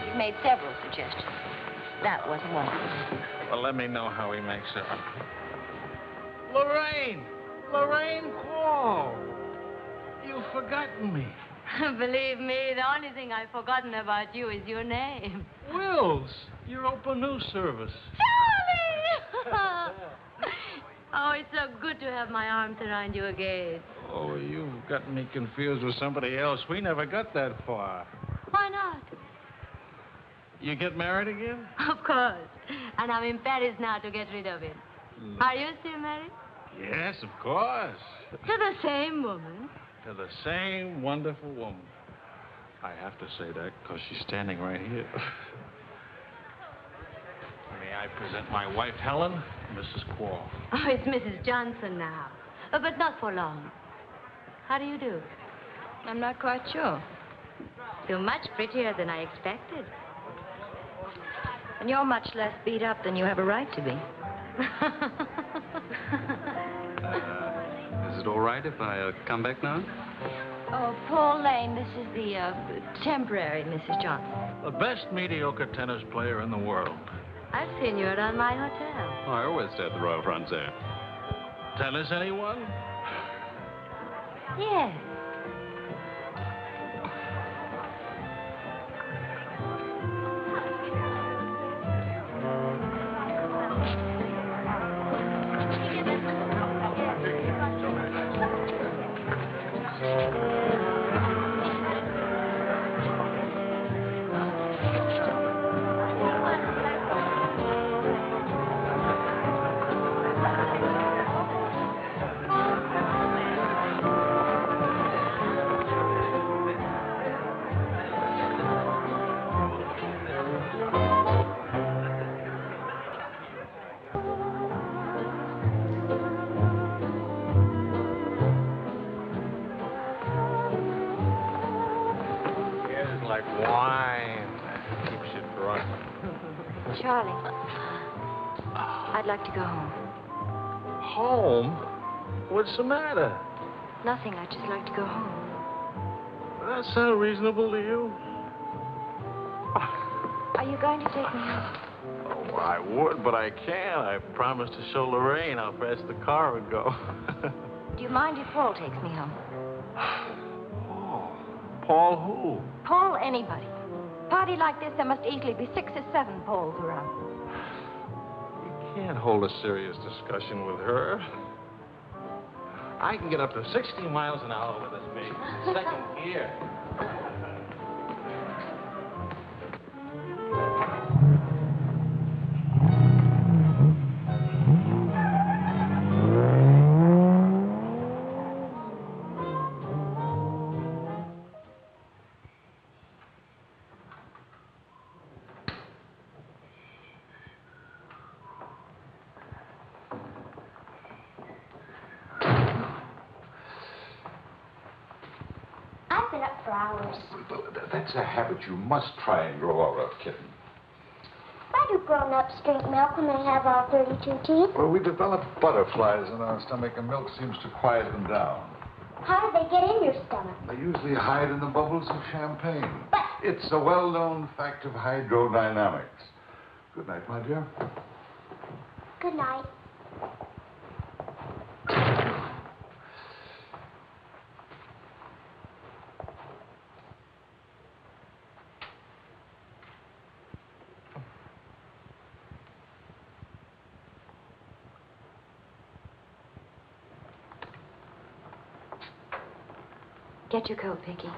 He's made several suggestions. That wasn't one of them. Well, let me know how he makes it. Lorraine! Lorraine Paul! You've forgotten me. Believe me, the only thing I've forgotten about you is your name. Wills, your open news service. Charlie! Oh, it's so good to have my arms around you again. Oh, you've got me confused with somebody else. We never got that far. Why not? You get married again? Of course. And I'm in Paris now to get rid of it. Are you still married? Yes, of course. To the same woman. To the same wonderful woman. I have to say that because she's standing right here. May I present my wife, Helen, Mrs. Quarl. Oh, it's Mrs. Johnson now. But not for long. How do you do? I'm not quite sure. You're much prettier than I expected. And you're much less beat up than you have a right to be. Is it all right if I come back now? Oh, Paul Lane, this is the temporary Mrs. Johnson. The best mediocre tennis player in the world. I've seen you around my hotel. Oh, I always stay at the Royal Francais. Tennis, anyone? Yes. Charlie, I'd like to go home. Home? What's the matter? Nothing. I'd just like to go home. That sound reasonable to you? Are you going to take me home? Oh, I would, but I can't. I promised to show Lorraine how fast the car would go. Do you mind if Paul takes me home? Paul who? Paul anybody. Party like this, there must easily be 6 or 7 Pauls around. You can't hold a serious discussion with her. I can get up to 60 miles an hour with this baby. Second gear. I've been up for hours. That's a habit you must try and grow out of, kitten. Why do grown-ups drink milk when they have all 32 teeth? Well, we develop butterflies in our stomach, and milk seems to quiet them down. How do they get in your stomach? They usually hide in the bubbles of champagne. But it's a well-known fact of hydrodynamics. Good night, my dear. Good night. Get your coat, Vicky.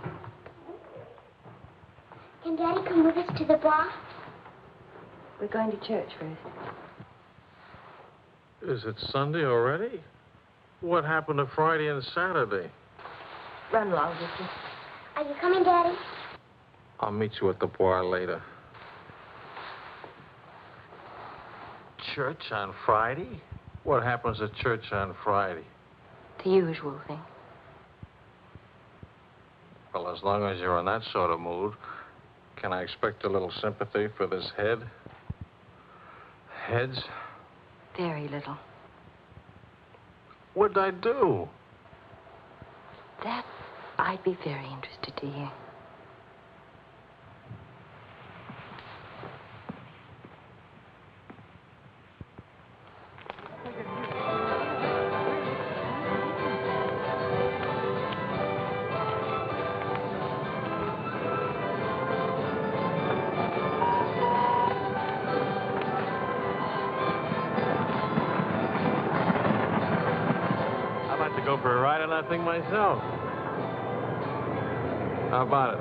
Can Daddy come with us to the bar? We're going to church first. Is it Sunday already? What happened to Friday and Saturday? Run along, Vicky. Are you coming, Daddy? I'll meet you at the bar later. Church on Friday? What happens at church on Friday? The usual thing. Well, as long as you're in that sort of mood, can I expect a little sympathy for this head? Heads? Very little. What'd I do? That I'd be very interested to hear. to go for a ride on that thing myself. How about it?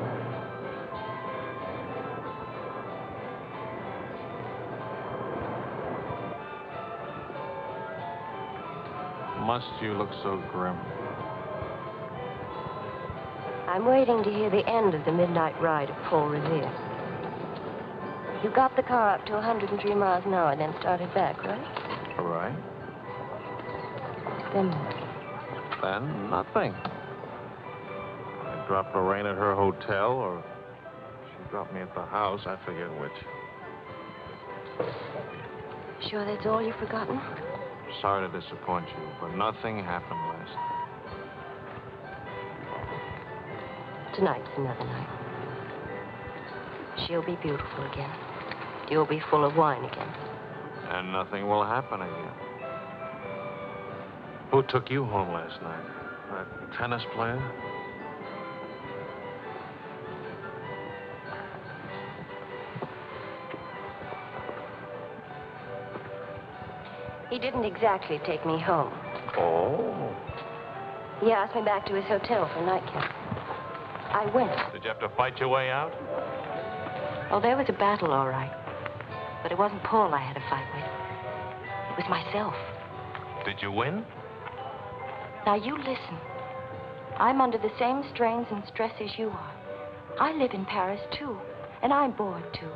Must you look so grim? I'm waiting to hear the end of the midnight ride of Paul Revere. You got the car up to 103 miles an hour, then started back, right? All right. Then what? Then nothing. I dropped Lorraine at her hotel, or she dropped me at the house. I forget which. Sure that's all you've forgotten? Sorry to disappoint you, but nothing happened last night. Tonight's another night. She'll be beautiful again. You'll be full of wine again. And nothing will happen again. Who took you home last night? That tennis player? He didn't exactly take me home. Oh. He asked me back to his hotel for a nightcap. I went. Did you have to fight your way out? Oh, there was a battle, all right. But it wasn't Paul I had to fight with. It was myself. Did you win? Now, you listen. I'm under the same strains and stress as you are. I live in Paris, too. And I'm bored, too.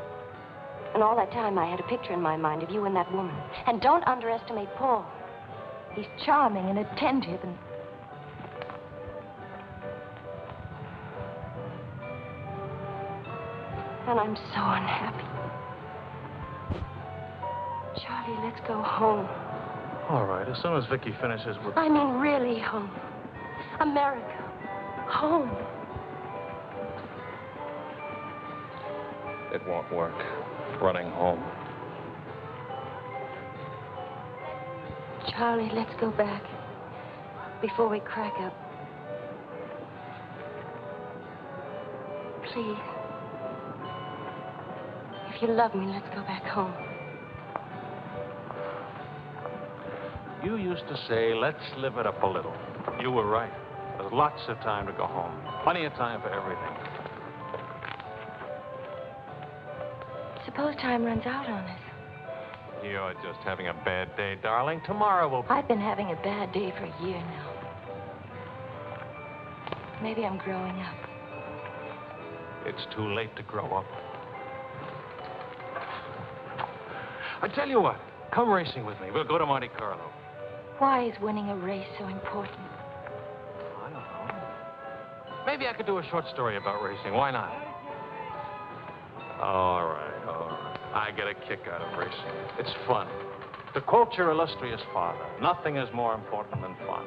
And all that time, I had a picture in my mind of you and that woman. And don't underestimate Paul. He's charming and attentive and... And I'm so unhappy. Charlie, let's go home. All right, as soon as Vicky finishes with... I mean, really home. America. Home. It won't work. Running home. Charlie, let's go back. Before we crack up. Please. If you love me, let's go back home. You used to say, let's live it up a little. You were right. There's lots of time to go home. Plenty of time for everything. Suppose time runs out on us. You're just having a bad day, darling. Tomorrow will be... I've been having a bad day for a year now. Maybe I'm growing up. It's too late to grow up. I tell you what, come racing with me. We'll go to Monte Carlo. Why is winning a race so important? I don't know. Maybe I could do a short story about racing. Why not? All right, all right. I get a kick out of racing. It's fun. To quote your illustrious father, nothing is more important than fun.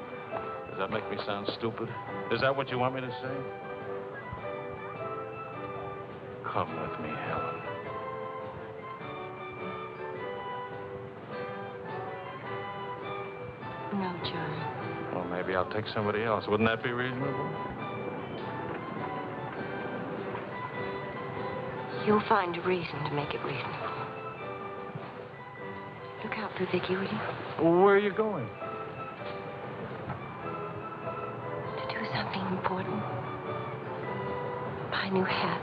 Does that make me sound stupid? Is that what you want me to say? Come with me, Helen. No, Charlie. Well, maybe I'll take somebody else. Wouldn't that be reasonable? You'll find a reason to make it reasonable. Look out for Vicky, will you? Well, where are you going? To do something important. Buy a new hat.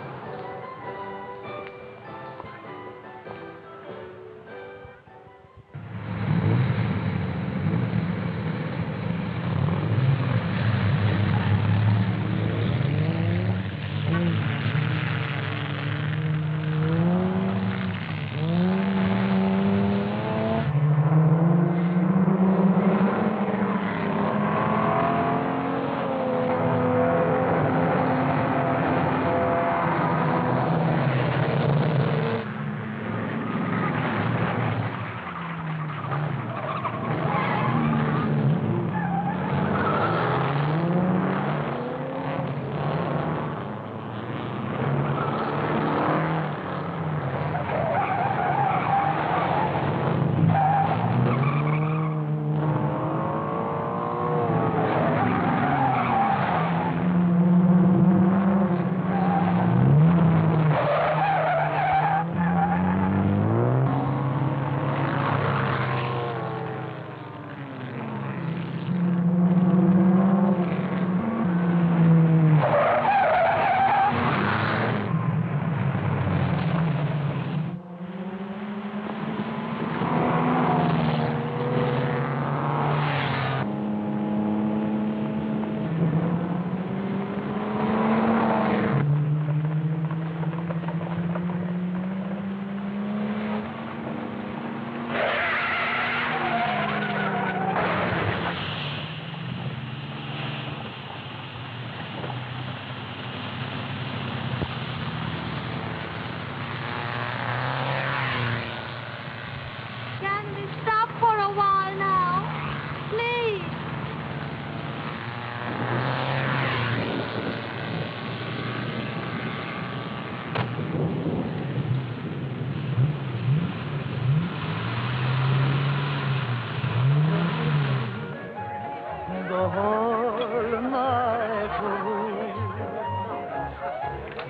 the whole night through.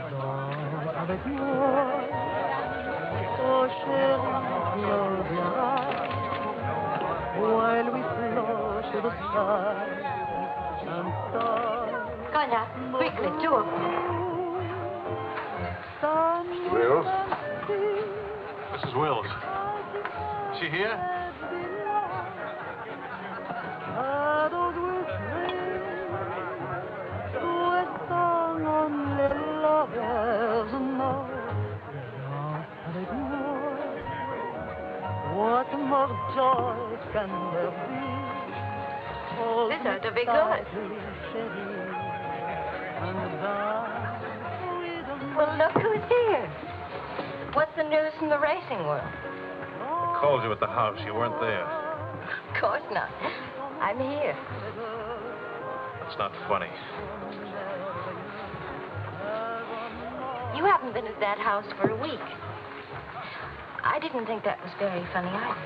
Danse avec moi, oh chérie, close your eyes, while we float to the sky and start. Go now, quickly, two of them. Wills? Mrs. Wills. Is she here? What more joy can there be? This ought to be good. Well, look who's here. What's the news from the racing world? Called you at the house. You weren't there. Of course not. I'm here. That's not funny. You haven't been at that house for a week. I didn't think that was very funny either.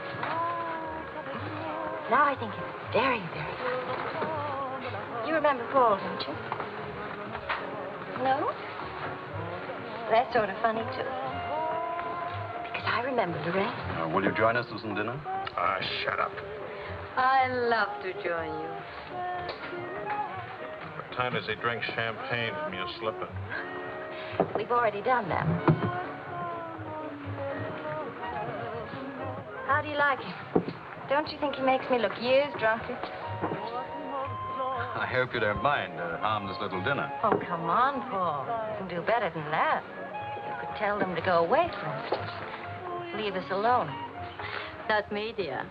Now I think it's very, very funny. You remember Paul, don't you? No? That's sort of funny, too. Because I remember the race. Will you join us to some dinner? Ah, shut up. I love to join you. What time does he drink champagne from your slipper? We've already done that. How do you like him? Don't you think he makes me look years drunker? I hope you don't mind a harmless little dinner. Oh, come on, Paul. You can do better than that. You could tell them to go away, for instance. Leave us alone. Not me, dear.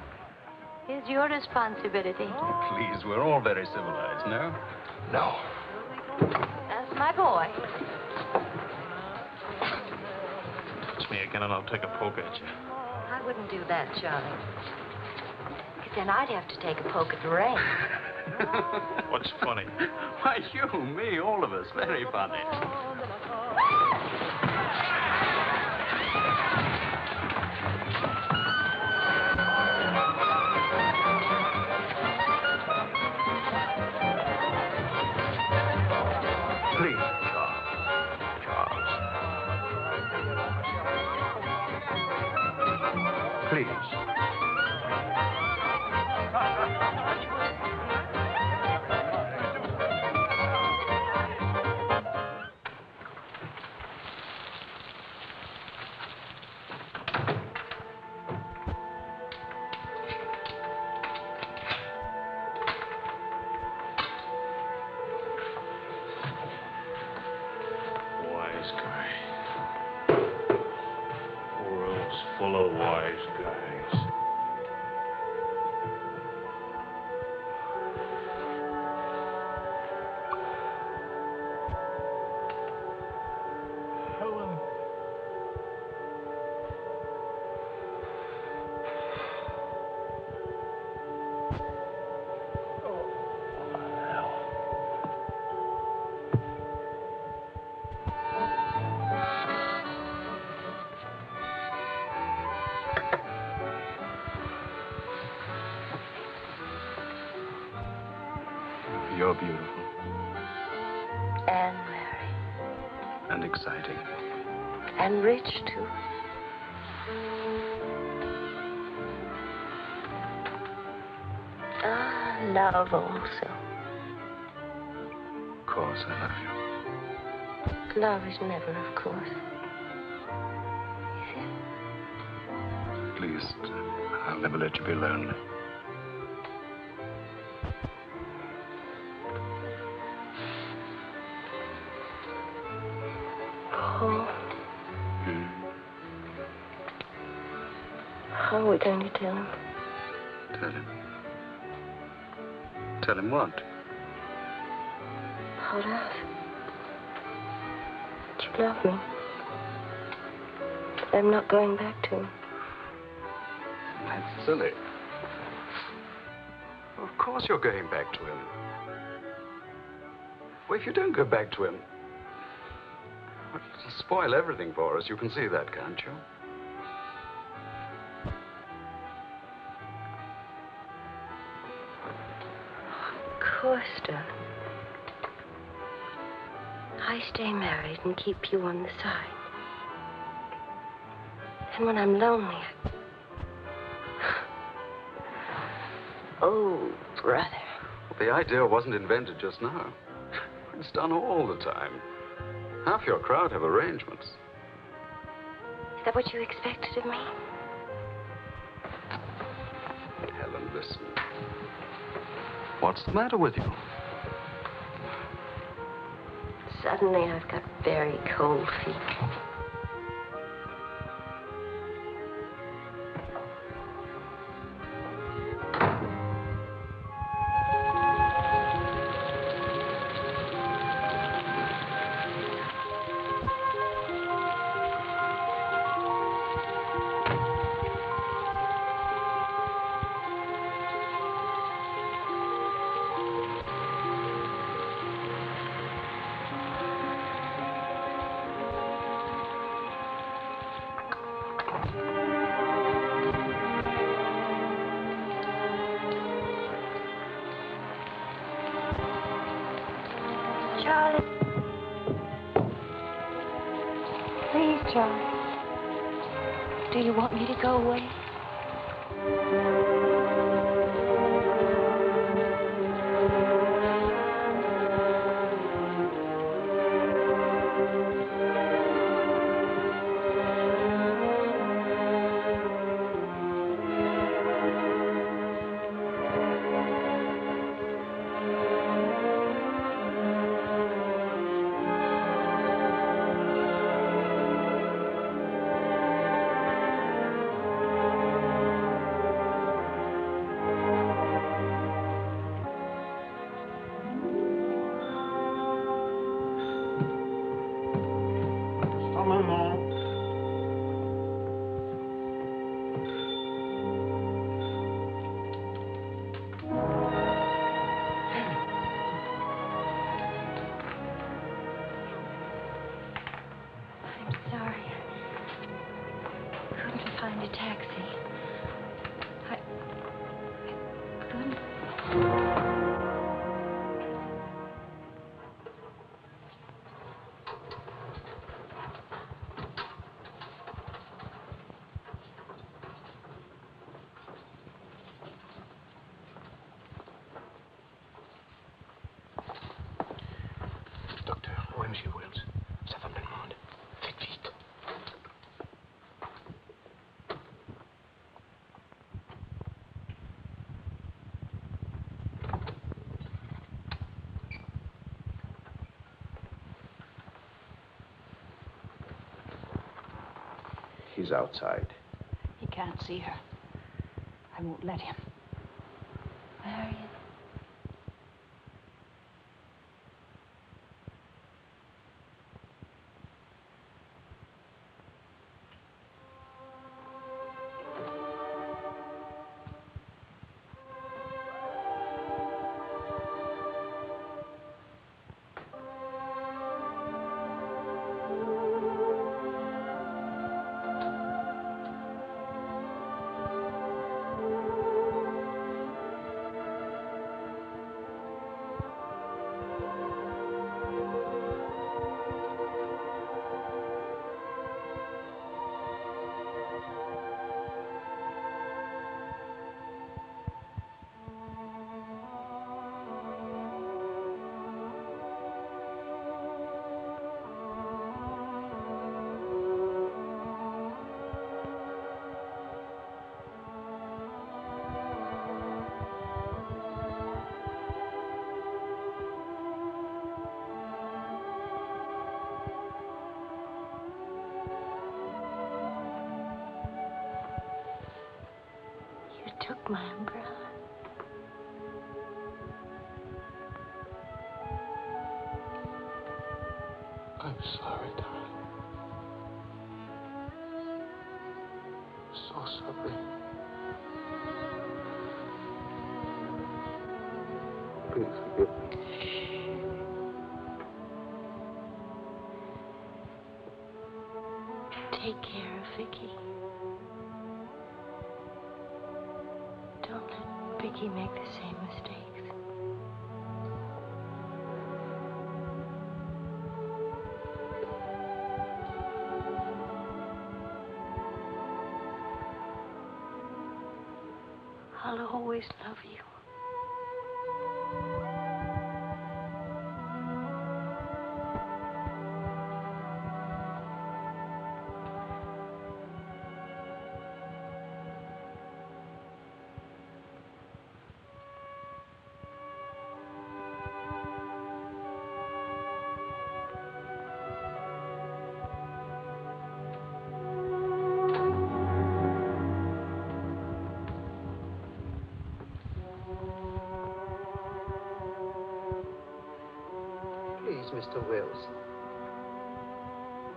It's your responsibility. Please, we're all very civilized, no? No. That's my boy. Touch me again and I'll take a poke at you. I wouldn't do that, Charlie. Because then I'd have to take a poke at Lorraine. What's funny? Why, you, me, all of us. Very funny. Please, Charles. Please. Full of wise guys. Helen. You're beautiful. And merry. And exciting. And rich, too. Ah, love also. Of course, I love you. Love is never, of course. Is it? At least, I'll never let you be lonely. Paul. How are we going to tell him? Tell him. Tell him what? About us. That you love me. That I'm not going back to him. That's silly. Of course you're going back to him. Well, if you don't go back to him, it'll spoil everything for us. You can see that, can't you? Of course, darling. I stay married and keep you on the side. And when I'm lonely, oh, brother. Well, the idea wasn't invented just now. It's done all the time. Half your crowd have arrangements. Is that what you expected of me? Helen, listen. What's the matter with you? Suddenly, I've got very cold feet. Charlie. Please, Charlie. Do you want me to go away? Monsieur Wills, ça va me demander. Faites vite. He's outside. He can't see her. I won't let him. Marion. Took my umbrella. I'm sorry, darling. So sorry. Please forgive me. Take care of Vicky. Don't let Vicky make the same mistakes. I'll always love you. Please, Mr. Wills.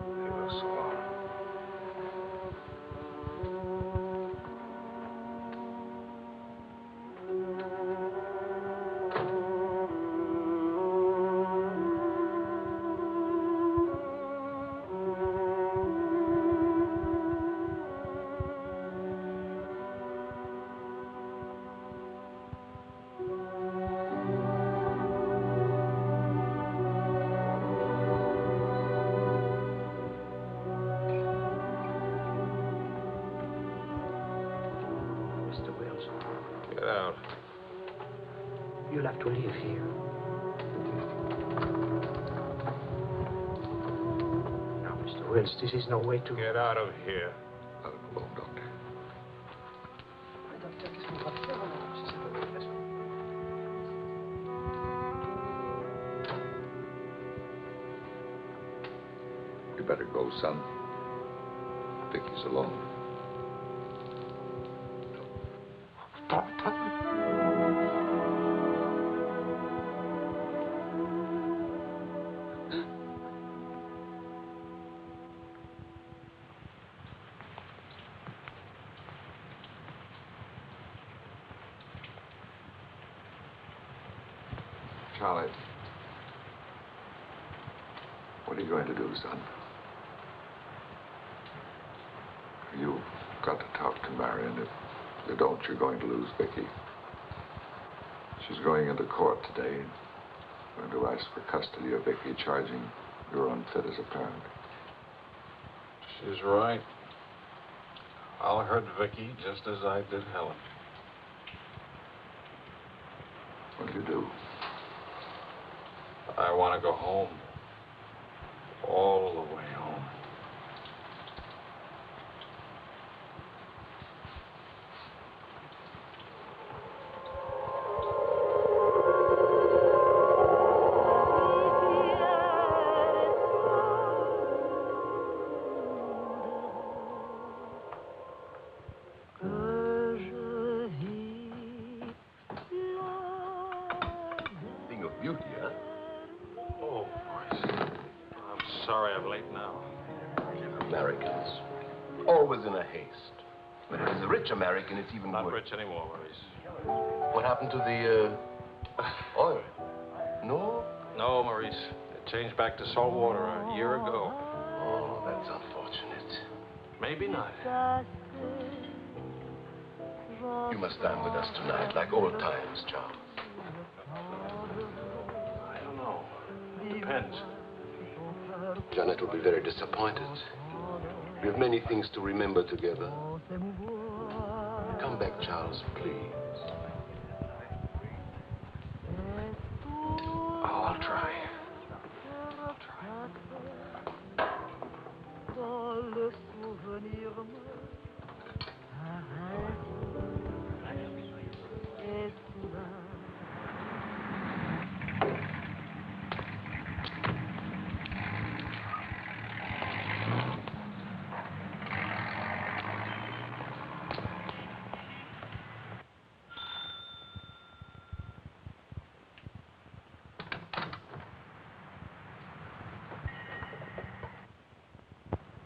You were so long. Get out. You'll have to leave here. Now, Mr. Wills, this is no way to... Get out of here. Let him alone, Doctor. You better go, son. Vicky's alone. Charlie, what are you going to do, son? You've got to talk to Marion. If you don't, you're going to lose Vicky. She's going into court today, going to ask for custody of Vicky, charging you're unfit as a parent. She's right. I'll hurt Vicky just as I did Helen. What do you do? I want to go home. All the way home. Thing of beauty, huh? Oh, boys. I'm sorry I'm late now. Americans. Always in a haste. But if it's a rich American, it's even Not worse. rich anymore, Maurice. What happened to the, oil? No? No, Maurice. It changed back to salt water a year ago. Oh, that's unfortunate. Maybe not. You must dine with us tonight, like old times, Charles. I don't know. Depends. Janet will be very disappointed. We have many things to remember together. Come back, Charles, please. Oh, I'll try.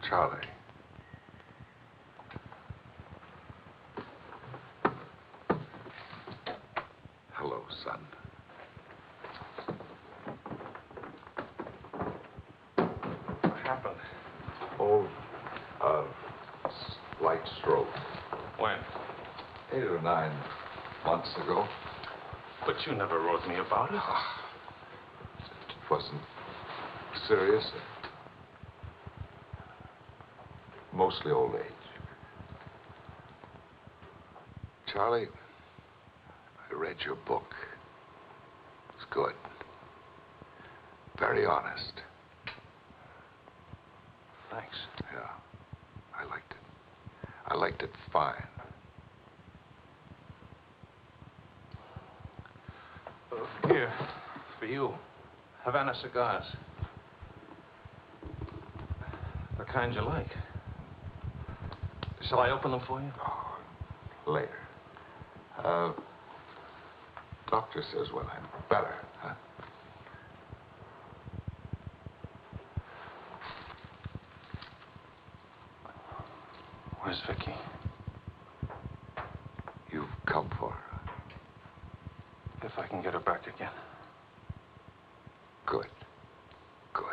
Charlie. Hello, son. What happened? Oh, slight stroke. When? 8 or 9 months ago. But you never wrote me about it. It wasn't serious. Mostly old age. Charlie, I read your book. It's good. Very honest. Thanks. Yeah. I liked it. I liked it fine. Here, for you. Havana cigars. The kind you like. Shall I open them for you? Oh, later. Doctor says when I'm better, huh? Where's Vicky? You've come for her. If I can get her back again. Good. Good.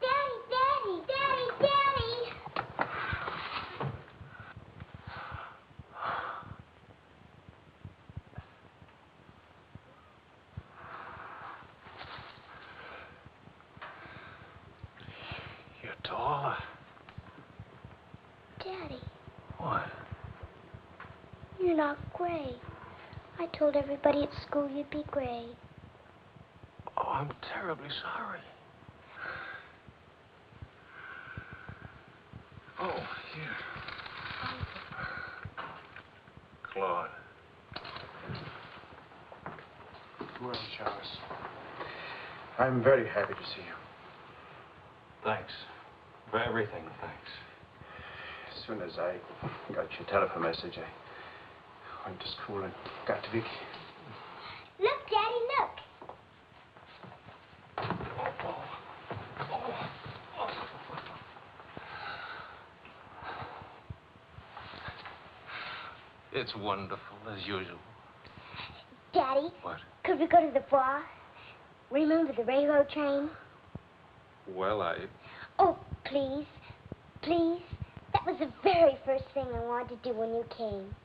Daddy, Daddy, Daddy, Daddy! You're taller. Daddy, What? you're not gray. I told everybody at school you'd be gray. Oh, I'm terribly sorry. Oh, here. Claude. Well, Charles, I'm very happy to see you. Thanks. For everything, thanks. As soon as I got your telephone message, I went to school and got to Vicky. Look, Daddy, look. It's wonderful, as usual. Daddy, What? could we go to the bar? Remember the railroad train? Well, Oh, please. Please. That was the very first thing I wanted to do when you came.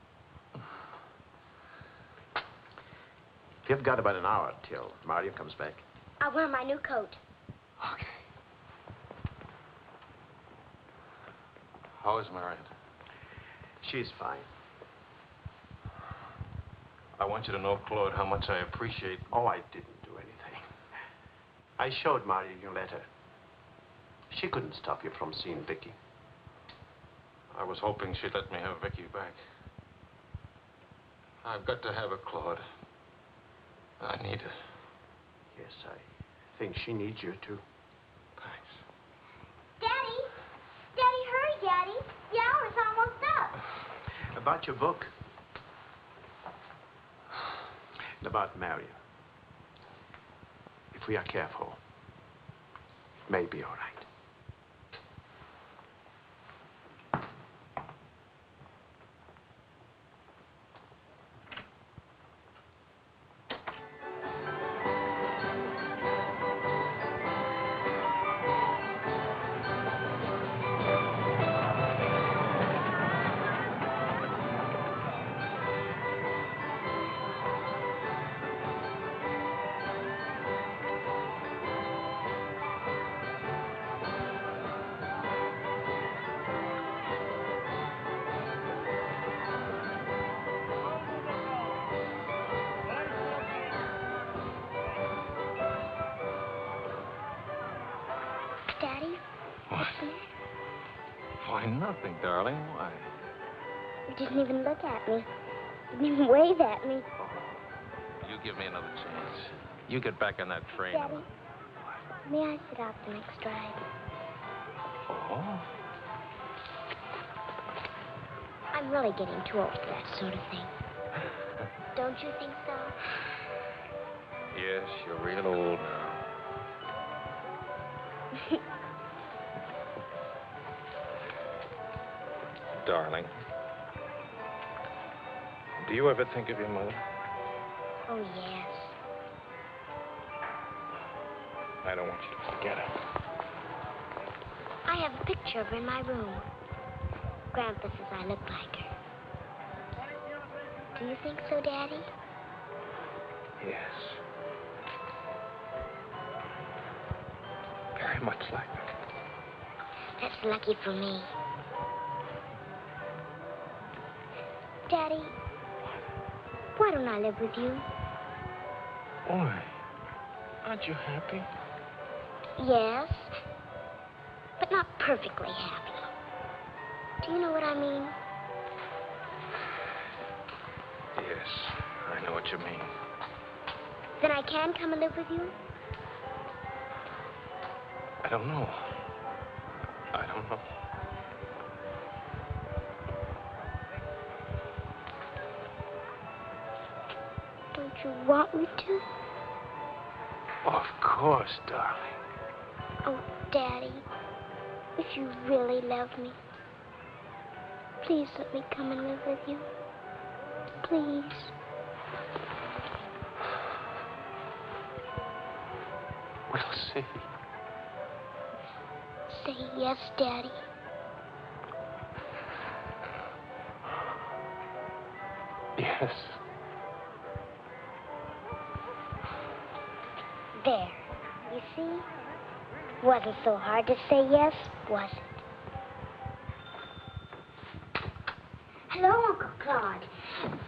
You've got about an hour till Mario comes back. I'll wear my new coat. Okay. How is Marion? She's fine. I want you to know, Claude, how much I appreciate... Oh, I didn't do anything. I showed Mario your letter. She couldn't stop you from seeing Vicky. I was hoping she'd let me have Vicky back. I've got to have her, Claude. I need her. Yes, I think she needs you, too. Thanks. Daddy! Daddy, hurry, Daddy. The hour's almost up. About your book. And about Mario. If we are careful, it may be all right. Daddy? What? Why, nothing, darling. Why? You didn't even look at me. Didn't even wave at me. You give me another chance. You get back on that train. Daddy, may I sit out the next ride? Oh? I'm really getting too old for that sort of thing. Don't you think so? Yes, you're real old now. Darling, do you ever think of your mother? Oh, yes. I don't want you to forget her. I have a picture of her in my room. Grandpa says I look like her. Do you think so, Daddy? Yes. Very much like her. That's lucky for me. Daddy, Why don't I live with you? Why? Aren't you happy? Yes, but not perfectly happy. Do you know what I mean? Yes, I know what you mean. Then I can come and live with you? I don't know. I don't know. Don't you want me to? Of course, darling. Oh, Daddy, if you really love me, please let me come and live with you. Please. We'll see. Say yes, Daddy. Yes. There. You see? Wasn't so hard to say yes, was it? Hello, Uncle Claude.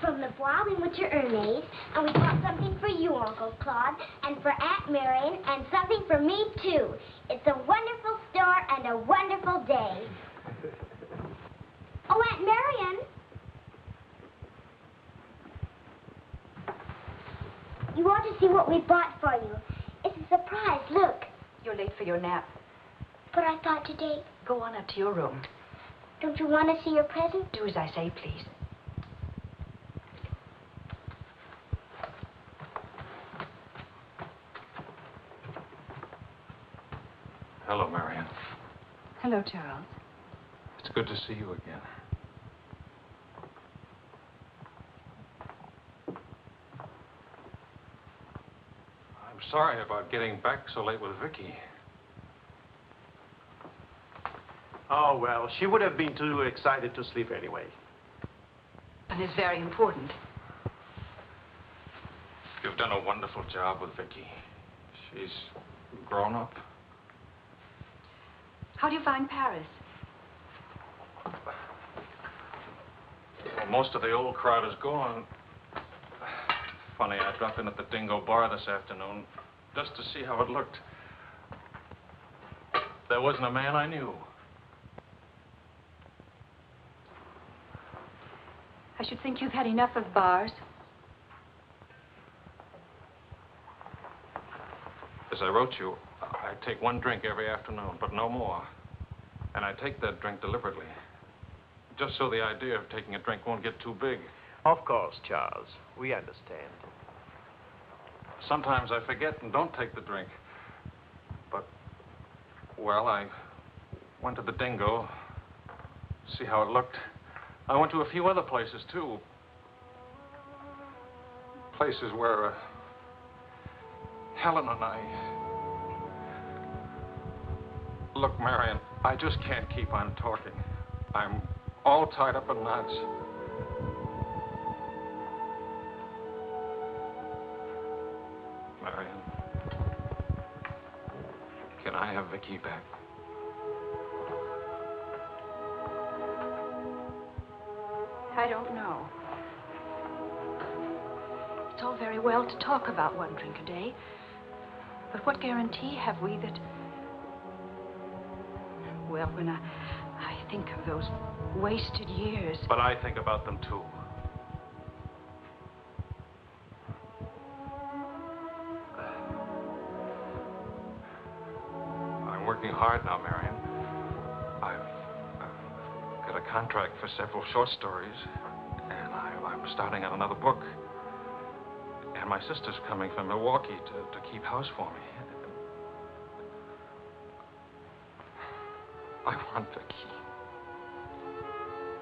From the Bois, we went to Ernest, and we bought something for you, Uncle Claude, and for Aunt Marion, and something for me, too. It's a wonderful store and a wonderful day. Oh, Aunt Marion. You ought to see what we bought for you. It's a surprise, look. You're late for your nap. But I thought today... Go on up to your room. Don't you want to see your present? Do as I say, please. Hello, Marion. Hello, Charles. It's good to see you again. I'm sorry about getting back so late with Vicky. Oh, well, she would have been too excited to sleep anyway. And it's very important. You've done a wonderful job with Vicky. She's grown up. How do you find Paris? Well, most of the old crowd is gone. Funny, I dropped in at the Dingo Bar this afternoon just to see how it looked. There wasn't a man I knew. I should think you've had enough of bars. As I wrote you, I take one drink every afternoon, but no more. And I take that drink deliberately, just so the idea of taking a drink won't get too big. Of course, Charles. We understand. Sometimes I forget and don't take the drink. But, well, I went to the Dingo, see how it looked. I went to a few other places, too. Places where Helen and I... Look, Marion, I just can't keep on talking. I'm all tied up in knots. Marion, can I have Vicky back? I don't know. It's all very well to talk about one drink a day, but what guarantee have we that... Well, when I think of those wasted years... But I think about them, too. I'm working hard now, Marion. I've got a contract for several short stories, and I'm starting on another book. And my sister's coming from Milwaukee to keep house for me. I want Vicky.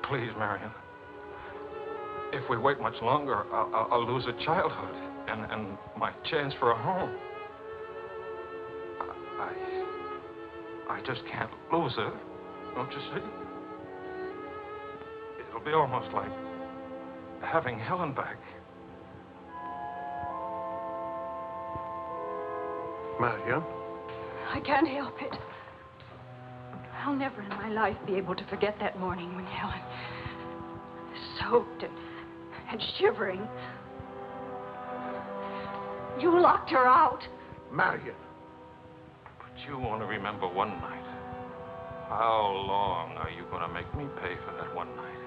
Please, Marion. If we wait much longer, I'll lose a childhood and my chance for a home. I just can't lose her, don't you see? It'll be almost like having Helen back. Marion? I can't help it. I'll never in my life be able to forget that morning when Helen, soaked and shivering, You locked her out. Marion. But you only remember one night. How long are you going to make me pay for that one night?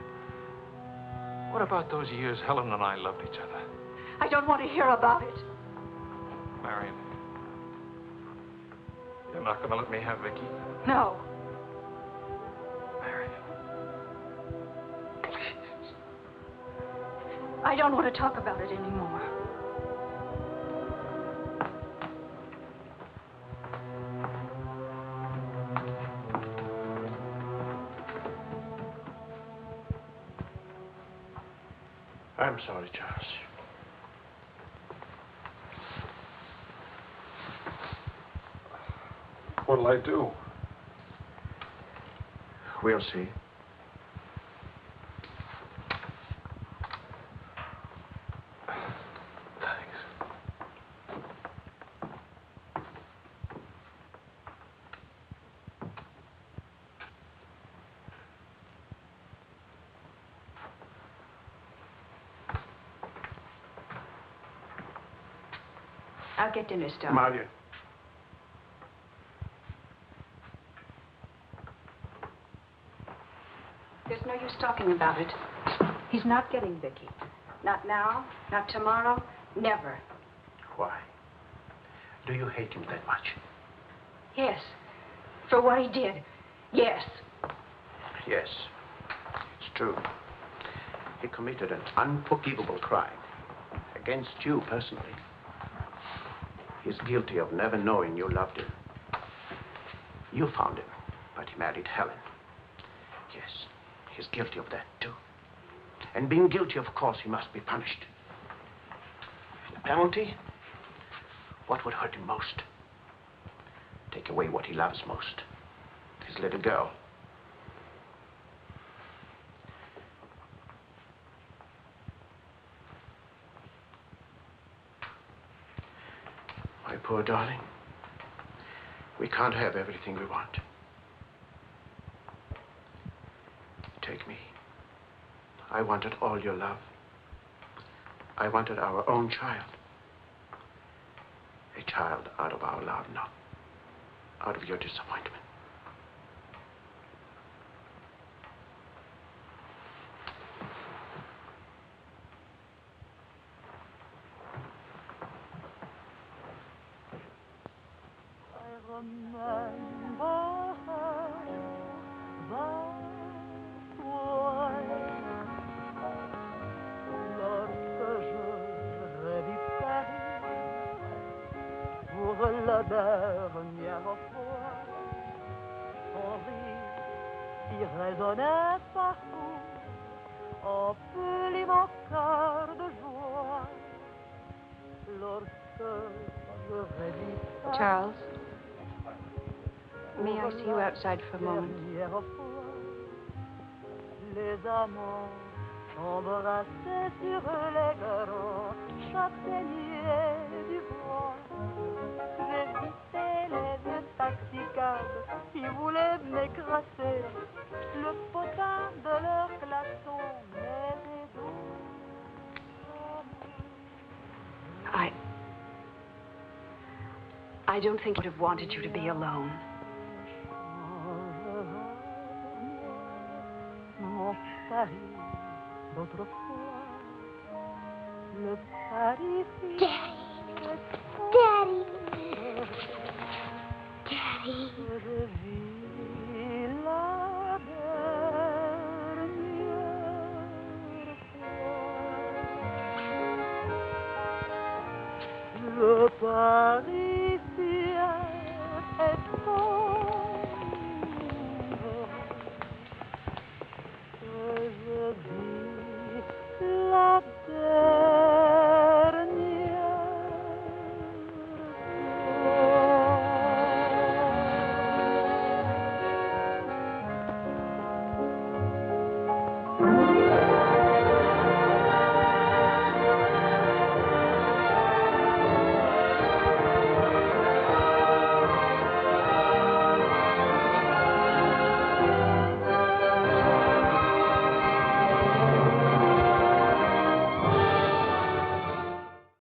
What about those years Helen and I loved each other? I don't want to hear about it. Marion, you're not going to let me have Vicky? No. Marion. I don't want to talk about it anymore. I'm sorry, Charles. What'll I do? We'll see. I'll get dinner started. Marion. There's no use talking about it. He's not getting Vicky. Not now, not tomorrow, never. Why? Do you hate him that much? Yes. For what he did. Yes. Yes. It's true. He committed an unforgivable crime. Against you personally. He's guilty of never knowing you loved him. You found him, but he married Helen. Yes, he's guilty of that, too. And being guilty, of course, he must be punished. The penalty? What would hurt him most? Take away what he loves most. His little girl. My poor darling, we can't have everything we want. Take me. I wanted all your love. I wanted our own child. A child out of our love, not out of your disappointment. La dernière fois, son rire qui résonnait partout, emplit mon cœur de joie. Lorsque je revis Charles, may I see you outside for a moment? Les amants s'embrassaient sur les grands châtaigniers du bois. J'évitais les yeux taxicabres qui voulaient m'écraser. Le potin de leur klaxon m'aidait I don't think I would have wanted you to be alone. Mon Paris d'autrefois, le Paris. Daddy. Daddy. Je vis la dernière fois. Le Parisien est sombre. Je vis la